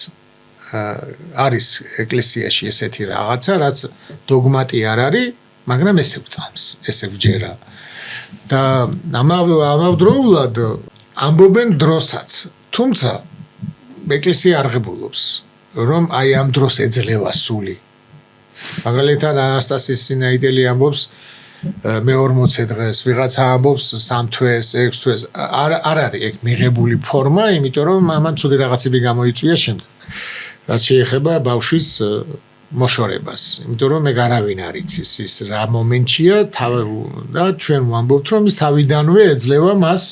არის ეკლესიაში ესეთი რაღაცა რაც დოგმატი არ არის მაგრამ ესე ვწამს ესე ვჯერა და ამავდროულად ამბობენ დროსაც თუმცა ეკლესია არ ღებულობს რომ აი ამ დროს ეძლევა სული მაგალითად ანასტასის სინაიდელი ამბობს მე 40 დღეს ვიღაცა ამბობს 3 თვეს 6 თვეს არ არის ეგ მიღებული ფორმა იმიტომ რომ ამან ცუდი რაღაცები გამოიწვია შემდეგ რაც შეეხება ბავშვის მოშორებას იმიტომ რომ ეგ არავინ არ იცის ის რა მომენტია და ჩვენ ვამბობთ რომ ის თავიდანვე ეძლევა მას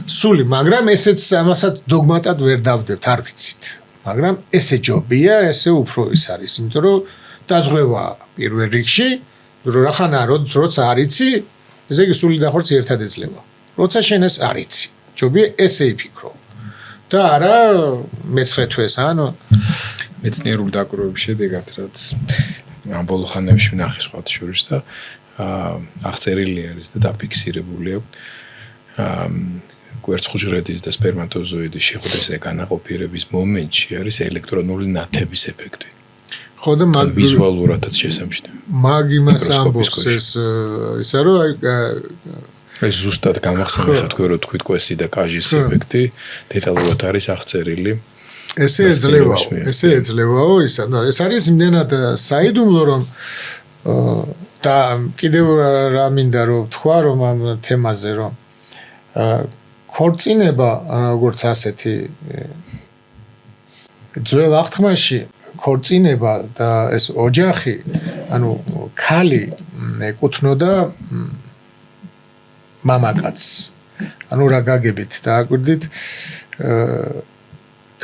სული მაგრამ ესეც ამასაც დოგმატად ვერ დავდებთ არ ვიცით მაგრამ ესე ჯობია ესე უფრო ის არის იმიტომ რომ დაზღვევა პირველ რიგში რომ რახანა როცა არ იცი ესე იგი სული და ხორცი ერთად ეძლევა როცა შენ ეს არ იცი ჯობია ესე იფიქრო და არა მეცხრე თვეს ან მეცნიერული დაკვირვების შედეგად რაც ამ ბოლო ხანებში ვნახე სხვათა შორის და აღწერილი არის და დაფიქსირებული აქვს კვერცხუჯრედის და სპერმატოზოიდის შეხვედრის განაყოფიერების მომენტში არის ელექტრონული ნათების ეფექტი. ხო და ვიზუალურადაც შესამჩნევი. მაგ იმას ამბობს ეს ისა რომ ეს ზუსტად გამახსენდა თქვენ რო თქვით კვესი და კაჟის ეფექტი დეტალურად არის აღწერილი. ესე ეძლევაო ისა ეს არის იმდენად საიდუმლო რომ და კიდევ რა მინდა რომ თქვა რომ ამ თემაზე რომ ქორწინება როგორც ასეთი ძველ აღთქმაში ქორწინება და ეს ოჯახი ანუ ქალი ეკუთვნოდა მამაკაცს ანუ რა გაგებით და აკვირდით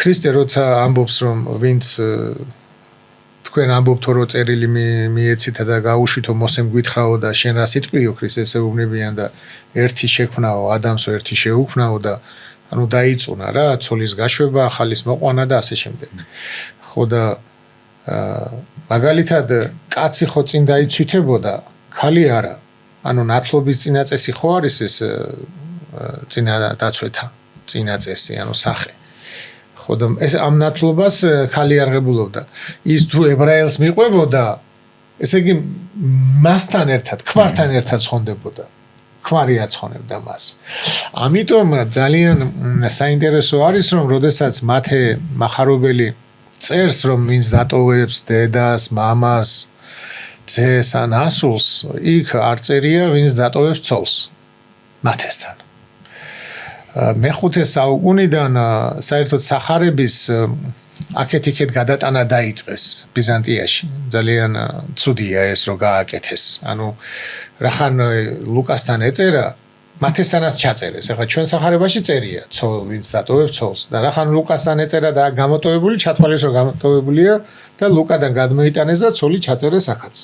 ქრისტე როცა ამბობს რომ ვინც თქვენ ამბობთ რომ წერილი მიეცითა და გაუშვითო მოსემ გვითხრაო და შენ რა სიტყვიო ქრისტეს ეუბნებიან და ერთი შექმნაო ადამიანს ერთი შეუქმნაო და ანუ დაიწუნა რა ცოლის გაშვება ახალის მოყვანა და ასე შემდეგ ხო და მაგალითად კაცი ხო წინ დაიცვითებოდა ქალი არა ანუ ნათლობის წინაწესი ხო არის ეს წინა დაცვეთა წინაწესი ანუ სახე ხო და ეს ამ ნათლობას ქალი არღებულობდა ის თუ ებრაელს მიყვებოდა ესე იგი მასთან ერთად ქმართან ერთად ცხონდებოდა ქმარი აცხონებდა მას ამიტომ ძალიან საინტერესო არის რომ როდესაც მათე მახარებელი წერს რომ ვინც დატოვებს დედას მამას ძეს ან ასულს იქ არ წერია ვინც დატოვებს ცოლს მათესთან მეხუთე საუკუნიდან საერთოდ სახარების აქეთ-იქეთ გადატანა დაიწყეს ბიზანტიაში. ძალიან ცუდია ეს რომ გააკეთეს. ანუ რახან ლუკასთან ეწერა, მათესთანაც ჩაწერეს. ახლა ჩვენ სახარებაში წერია, ვინც დატოვებს ცოლს. და რახან ლუკასთან ეწერა და გამოტოვებული ჩათვალეს რომ გამოტოვებულია და ლუკადან გადმოიტანეს და ცოლი ჩაწერეს ახაც.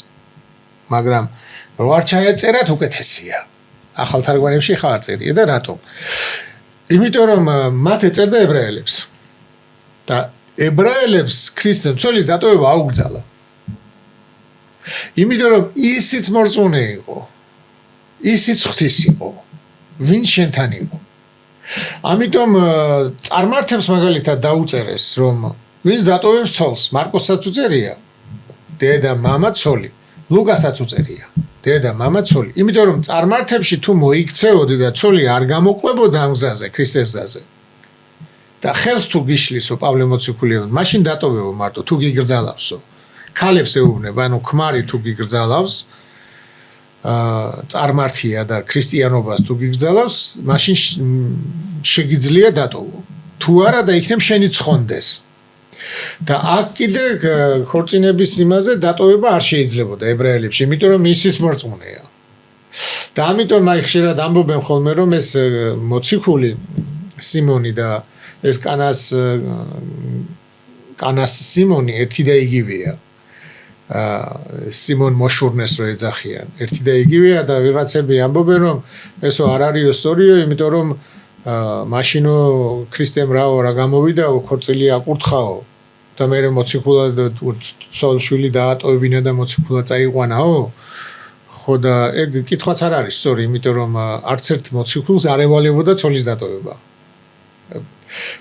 მაგრამ რო არ ჩაეწერათ უკეთესია. ახალ თარგმანებში ხა არ წერია და რატომ? იმიტომ რომ მათ ეწერდა ებრაელებს. და ებრაელებს ქრისტემ ცოლის დატოვება აუგზალა. იმიტომ რომ ისიც მორწმუნე იყო. ისიც ღვთის იყო. ვინ შენთან იყო? ამიტომ წარმართებს მაგალითად დაუწერეს რომ ვინც დატოვებს ცოლს, მარკოსაც უწერია. დედა, მამა, ცოლი. ლუკასაც უწერია. დედა, მამა, ცოლი. იმიტომ რომ წარმართებში თუ მოიქცეოდი და ცოლი არ გამოყვებოდა ამ გზაზე, ქრისტეს გზაზე. და ხელს თუ გიშლისო პავლე მოციქულიო, მაშინ დატოვებო მარტო თუ გიგრძალავსო. ქალებს ეუბნება, ანუ ქმარი თუ გიგრძალავს, წარმართია და ქრისტიანობას თუ გიგრძალავს, მაშინ შეგიძლია დატოვო. თუ არა და იქნებ შენი ცხონდეს. და აქ კიდე ქორწინების იმაზე დატოვება არ შეიძლებოდა ებრაელებში, იმიტომ რომ ისიც მორწმუნეა. და ამიტომ აი ხშირად ამბობენ ხოლმე რომ ეს მოციქული სიმონი და ეს კანას სიმონი ერთი და იგივეა. სიმონ მოშურნეს რო ეძახიან. ერთი და იგივეა და ვიღაცები ამბობენ რომ ესო არ არისო სწორიო, იმიტომ რომ მაშინო ქრისტემ რა გამოვიდაო, ქორწილი აკურთხაო და მე მოციქულად ცოლ-შვილი დაატოვებინა და მოციქულად წაიყვანაო. ხო და ეგ კითხვაც არ არის სწორი, იმიტომ რომ არც ერთ მოციქულს არ ევალებოდა ცოლის დატოვება.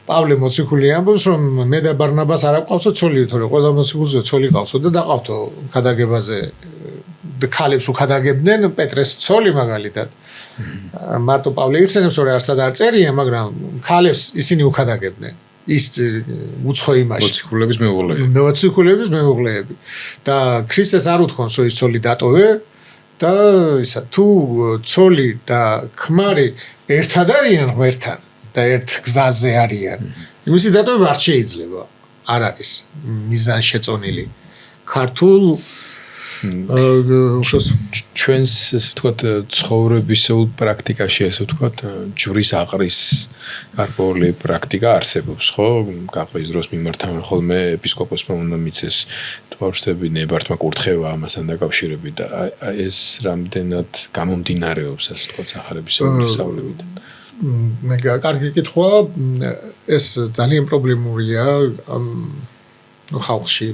პავლე მოციქული ამბობს რომ მე და ბარნაბას არ აყავსო ცოლი, თორე ყველა მოციქულზე ცოლი ყავსო და დაყავთო ქადაგებაზე. ქალებს უქადაგებდნენ პეტრეს ცოლი მაგალითად. მარტო პავლე იხსენებს რომ არსად არ წერია, მაგრამ ქალებს ისინი უქადაგებდნენ. ის უცხო იმაში მოციქულების მეუღლეები. და ქრისტეს არ უთქვამს რომ ის ცოლი დატოვე და ისა თუ ცოლი და ქმარი ერთად არიან ღმერთთან და ერთ გზაზე არიან. იმისი დატოვება არ შეიძლება. არ არის მიზანშეწონილი. ქართულ ჩვენს ესე ვთქვათ ცხოვრებისეულ პრაქტიკაში ესე ვთქვათ ჯვრის აყრის გარკვეული პრაქტიკა არსებობს, ხო? გაყრის დროს მიმართავენ ხოლმე ეპისკოპოსმა უნდა მიცეს თვალშთები ნებართმა კურთხევა ამასთან დაკავშირებით და ეს რამდენად გამომდინარეობს ასე ვთქვათ სახარებისეული სწავლებით. მე კარგი კითხვაა, ეს ძალიან პრობლემურია ნუ ხალხში.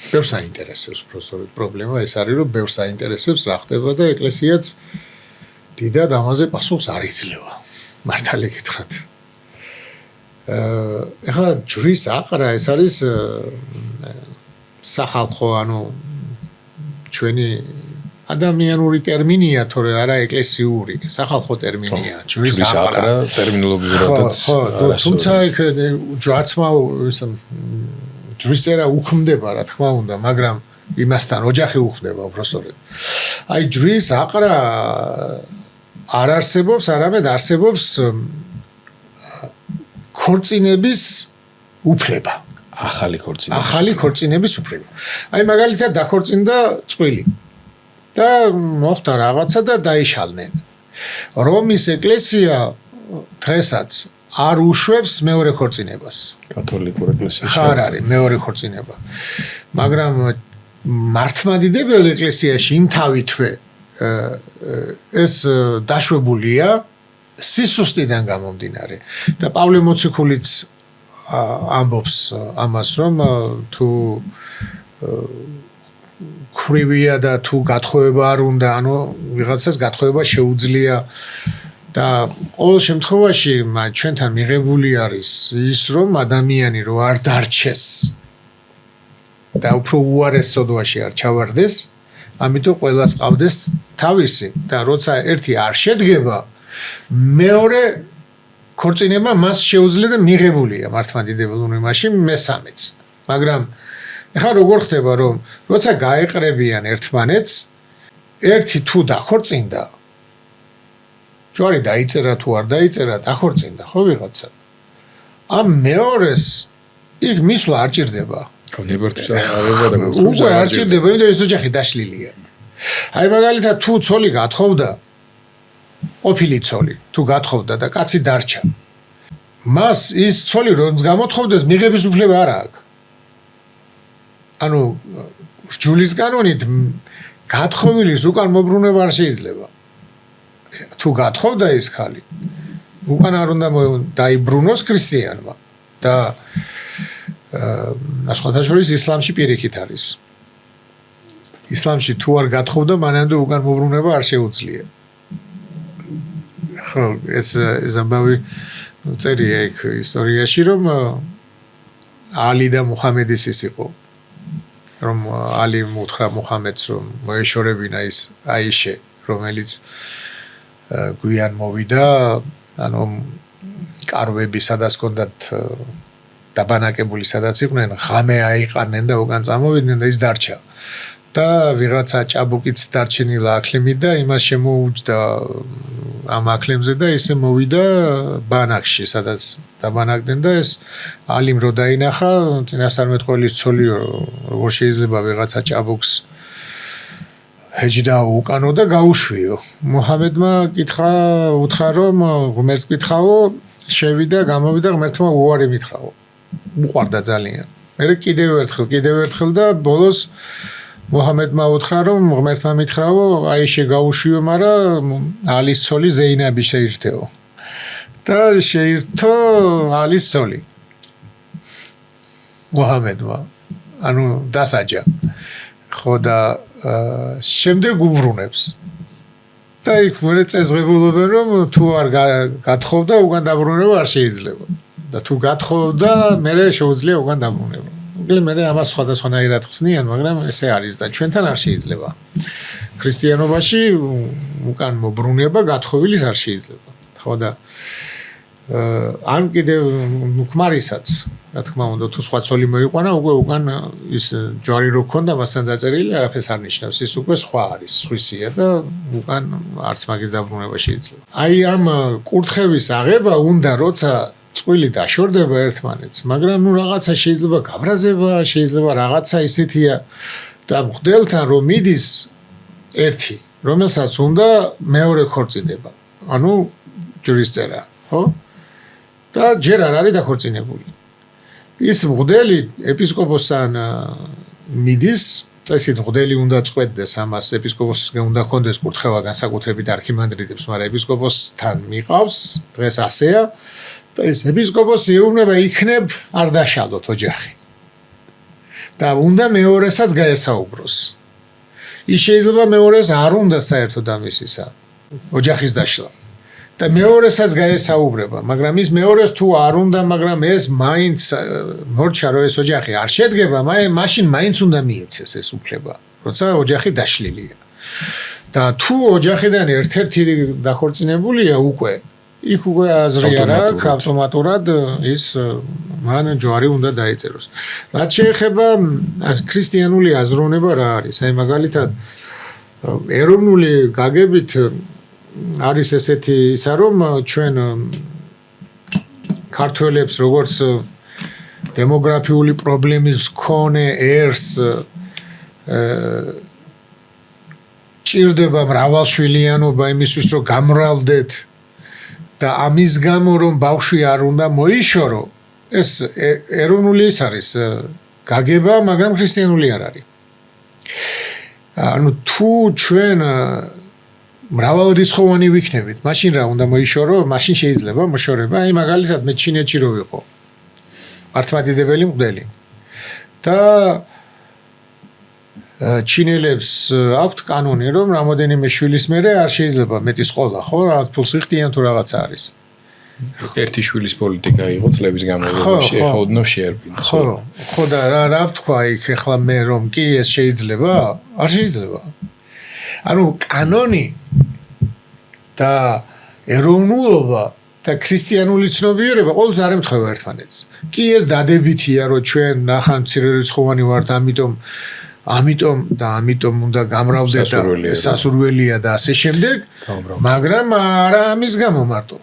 ბევრს აინტერესებს უბრალოდ პრობლემა ეს არის, რომ ბევრს აინტერესებს რა ხდება და ეკლესიაც დიდად ამაზე პასუხს არ იძლევა. მართალი გითხრათ. ეხლა ჯვრის აყრა ეს არის სახალხო, ანუ ჩვენი ადამიანური ტერმინია, თორე არა ეკლესიური, სახალხო ტერმინია. ჯვრის აყრა ტერმინოლოგიურადაც. თუმცა ჯვარცმა ჯვრის წერა უქმდება, რა თქმა უნდა, მაგრამ იმასთან ოჯახი უქმდება უბრალოდ. აი ჯვრის აყრა არ არსებობს, არამედ არსებობს ქორწინების უფლება. ახალი ქორწინების უფლება. აი მაგალითად დაქორწინდა წყვილი და მოხდა რაღაცა და დაიშალნენ. რომის ეკლესია დღესაც არ უშვებს მეორე ქორწინებას. კათოლიკურ ეკლესიაში არ არის მეორე ქორწინება. მაგრამ მართლმადიდებელ ეკლესიაში იმთავითვე ეს დაშვებულია სისუსტიდან გამომდინარე. და პავლე მოციქულიც ამბობს ამას, რომ თუ ქრივია და თუ გათხოვება არ უნდა, ანუ ვიღაცას გათხოვება შეუძლია და ყოველ შემთხვევაში ჩვენთან მიღებული არის ის, რომ ადამიანი რო არ დარჩეს და უფრო უარეს სოდვაში არ ჩავარდეს, ამიტომ ყველას ყავდეს თავისი და როცა ერთი არ შედგება, მეორე ქორწინება მას შეუძლია და მიღებულია მართლმადიდებელ უნივერსიტეტში მესამეც. მაგრამ ეხლა როგორ ხდება, რომ როცა გაეყრებიან ერთმანეთს, ერთი თუ დაქორწინდა, ჯვარი დაიწერა თუ არ დაიწერა, დაქორწინდა, ხო ვიღაცა. ამ მეორეს იქ მისვლა არ ჭირდება. უკვე არ ჭირდება, იმიტომ ეს ოჯახი დაშლილია. აი მაგალითად თუ ცოლი გათხოვდა, ყოფილი ცოლი თუ გათხოვდა და კაცი დარჩა, მას ის ცოლი რომც გამოთხოვდეს მიღების უფლება არ აქვს. ანუ რჯულის კანონით გათხოვილის უკან მოbrunება არ შეიძლება. თუ გათხოვდა ის ხალი, უკან არ უნდა დაიბრუნოს ქრისტიანმა და სხვათა შორის ისლამში პირიქით არის. ისლამში თუ არ გათხოვდა, მანამდე უკან მოbrunება არ შეუძლია. ხო, ეს ამბავი წერია იქ ისტორიაში, რომ ალი და მუჰამედის ის იყო. რომ ალი მოთხრა მუჰამედს, რომ მოეშორებინა ის აიშე, რომელიც გვიან მოვიდა, ანუ კარვები სადაც ჰქონდათ დაბანაკებული, სადაც იყვნენ, ღამე აიყარნენ და უკან წამოვიდნენ და ის დარჩა. და ვიღაცა ჭაბუკიც დარჩენილა აქლემი და იმას შემოუჯდა ამ აქლემზე და ისე მოვიდა ბანაკში, სადაც დაბანაკდნენ და ეს ალიმ რო დაინახა, წინასწარმეტყველის ცოლი როგორ შეიძლება ვიღაცა ჭაბუკს ჰეჯდა უკანო და გაუშვიო. მუჰამედმა უთხრა რომ ღმერთს კითხავო, შევიდა, გამოვიდა, ღმერთმა უარი მითხრაო. უყვარდა ძალიან. მე კიდევ ერთხელ და ბოლოს მუჰამედმა უთხრა რომ ღმერთმა მითხრაო, აიშე გაუშვიო, მაგრამ ალის ცოლი ზეინაბი შეირთეო. და შეირთო ალის ცოლი. მუჰამედმა ანუ დასაჯა. ხო და შემდეგ უბრუნებს. და იქ მე წესღებულობენ რომ თუ არ გათხოვდა, უკან დაბრუნება არ შეიძლება. და თუ გათხოვდა, მე შეუძლია უკან დაბრუნება. მე ამას სხვადასხვანაირად ხსნიან, მაგრამ ესე არის და ჩვენთან არ შეიძლება. ქრისტიანობაში უკან მოbrunება გათხოვილის არ შეიძლება. ხო და ან კიდევ მუქმარისაც, რა თქმა უნდა, თუ სხვა ცოლი მოიყვანა, უკვე უკან ის ჯვარი რო ქონდა, მასთან დაწერილი, არაფერს არ ნიშნავს, ის უკვე სხვა არის, სხვისია და უკან არც მაგის დაბრუნება შეიძლება. აი ამ კურთხევის აღება უნდა, როცა წყვილი დაშორდება ერთმანეთს, მაგრამ ნუ რაღაცა შეიძლება გაბრაზება, შეიძლება რაღაცა ისეთია და მღვდელთან რომ მიდის ერთი, რომელსაც უნდა მეორე ქორწინება. ანუ ჯვრის წერა, ხო? და ჯერ არ არის დაქორწინებული. ის მღვდელი ეპისკოპოსთან მიდის, წესით მღვდელი უნდა წყვეტდეს ამას, ეპისკოპოსისგან უნდა კონდეს კურთხევა განსაკუთრებით არქიმანდრიტებს, მაგრამ ეპისკოპოსთან მიყავს, დღეს ასეა და ეს ეპისკოპოსი ეუბნება იქნებ არ დაშალოთ ოჯახი. და უნდა მეორესაც გაესაუბროს. ის შეიძლება მეორეს არ უნდა საერთოდ ამისისა ოჯახის დაშლა. და მეორესაც გაესაუბრება, მაგრამ ის მეორეს თუ არ უნდა, მაგრამ ეს მაინც მორჩა რომ ეს ოჯახი არ შედგება, მაშინ მაინც უნდა მიეცეს ეს უფლება, როცა ოჯახი დაშლილია. და თუ ოჯახიდან ერთ-ერთი დაქორწინებულია უკვე, იქ უკვე აზრი არ აქვს, ავტომატურად ის მან ჯვარი უნდა დაეწეროს. რაც შეეხება ქრისტიანული აზროვნება რა არის? აი მაგალითად ეროვნული გაგებით არის ესეთი ისა რომ ჩვენ ქართველებს როგორც დემოგრაფიული პრობლემის მქონე ერს ჭირდება მრავალშვილიანობა იმისთვის რომ გამრავლდეთ და ამის გამო რომ ბავშვი არ უნდა მოიშორო ეს ეროვნული ის არის გაგება მაგრამ ქრისტიანული არ არის. ანუ თუ ჩვენ მრავალრიცხოვანი ვიქნებით, მაშინ რა უნდა მოიშორო, მაშინ შეიძლება მოშორება, აი მაგალითად მე ჩინეთში რო ვიყო. მართლმადიდებელი მღვდელი. და ჩინელებს აქვთ კანონი, რომ რამოდენიმე შვილის მერე არ შეიძლება მეტის ყოლა, ხო, რაღაც ფულს იხდიან თუ რაღაც არის. ერთი შვილის პოლიტიკა იყო წლების განმავლობაში, ეხლა ოდნავ შეერბინოს. ხო და რა ვთქვა იქ ეხლა მე რომ კი ეს შეიძლება? არ შეიძლება. ანუ კანონი და ეროვნულობა და ქრისტიანული ცნობიერება ყოველთვის არ ემთხვევა ერთმანეთს. კი ეს დადებითია, რომ ჩვენ ნახან მცირერიცხოვანი ვართ, ამიტომ უნდა გამრავლდეთ და სასურველია და ასე შემდეგ, მაგრამ არა ამის გამო მარტო.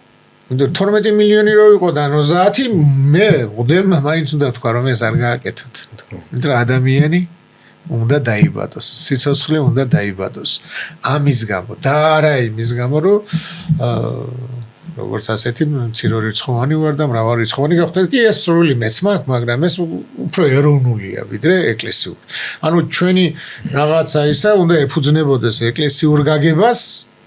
12 მილიონი რო იყო და 30 მე მოდელმა მაინც უნდა თქვა რომ ეს არ გააკეთოთ. იმიტომ ადამიანი უნდა დაიბადოს, სიცოცხლე უნდა დაიბადოს ამის გამო და არა იმის გამო რომ როგორც ასეთი მცირერიცხოვანი ვარ და მრავალრიცხოვანი გავხდეთ. კი ეს სრული მეც მაქვს, მაგრამ ეს უფრო ეროვნულია ვიდრე ეკლესიური. ანუ ჩვენი რაღაცა ისა უნდა ეფუძნებოდეს ეკლესიურ გაგებას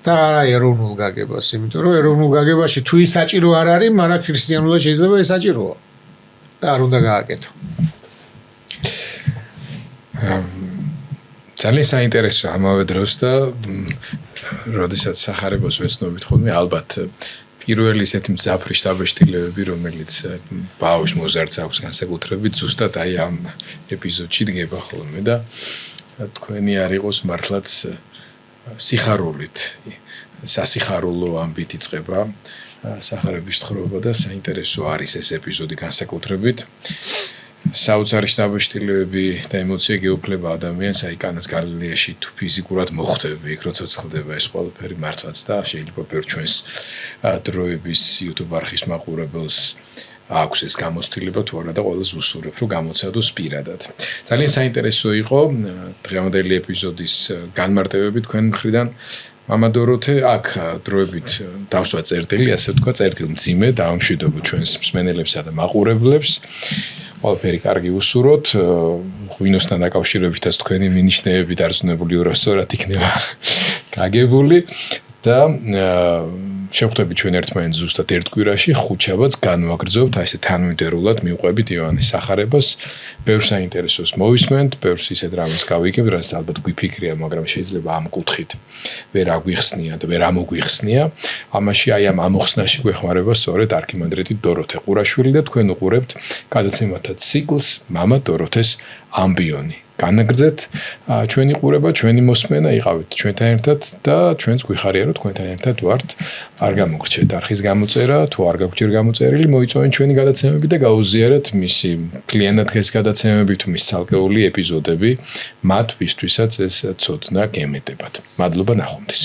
და არა ეროვნულ გაგებას, იმიტომ რომ ეროვნულ გაგებაში თუ ის საჭირო არ არის, მაგრამ ქრისტიანულად შეიძლება ეს საჭიროა და არ უნდა გააკეთო. ძალიან საინტერესო ამავე დროს და როდესაც სახარებას ვეცნობით ხოლმე ალბათ პირველი ისეთი მძაფრი შთაბეჭდილებები რომელიც ბავშვს მოზარდს აქვს განსაკუთრებით ზუსტად აი ამ ეპიზოდში დგება ხოლმე და თქვენი არ იყოს მართლაც სიხარულით სასიხარულო ამბით იწყება სახარების თხრობა და საინტერესო არის ეს ეპიზოდი განსაკუთრებით საოცარი შთაბეჭდილებები და ემოცია გეუფლება ადამიანს აი კანას გალილეაში თუ ფიზიკურად მოხვდები იქ როცა ცხლდება ეს ყველაფერი მართლაც და შეიძლება ბევრ ჩვენს დროების YouTube არხის მაყურებელს აქვს ეს გამოცდილება თუ არა და ყველას უსურვებ რომ გამოცადოს პირადად. ძალიან საინტერესო იყო დღევანდელი ეპიზოდის განმარტებები თქვენ მხრიდან მამა დოროთე აქ დროებით დავსვა წერტილი ასე ვთქვა წერტილ მძიმე დაამშვიდობ ჩვენს მსმენელებსა და მაყურებლებს ყველაფერი კარგი უსურვოთ ღვინოსთან დაკავშირებითაც თქვენი მინიშნებები დარწმუნებული ვარ სწორად იქნება გაგებული და შევხვდებით ჩვენ ერთმანეთს ზუსტად ერთ კვირაში ხუთშაბათს განვაგრძობთ აი ესე თანმიმდევრულად მივყვებით ივანის სახარებას ბევრ საინტერესოს მოვისმენთ ბევრს ისეთ რამეს გავიგებთ რაც ალბათ გვიფიქრია მაგრამ შეიძლება ამ კუთხით ვერ აგვიხსნია და ვერ ამოგვიხსნია ამაში აი ამ ამოხსნაში გვეხმარება სწორედ არქიმანდრიტი დოროთე ყურაშვილი და თქვენ უყურებთ გადაცემათა ციკლს მამა დოროთეს ამბიონი განაგრძეთ ჩვენი ყურება, ჩვენი მოსმენა იყავით ჩვენთან ერთად და ჩვენს გვიხარია რომ თქვენთან ერთად ვართ. არ გამოგრჩეთ არხის გამოწერა, თუ არ გაგვჭირ გამოწერილი, მოიწონეთ ჩვენი გადაცემები და გაუზიარეთ მისი კლიანად დღეს გადაცემები თუ მის ცალკეული ეპიზოდები, მათ ვისთვისაც ეს ცოდნა გემეტებათ. მადლობა ნახვამდის.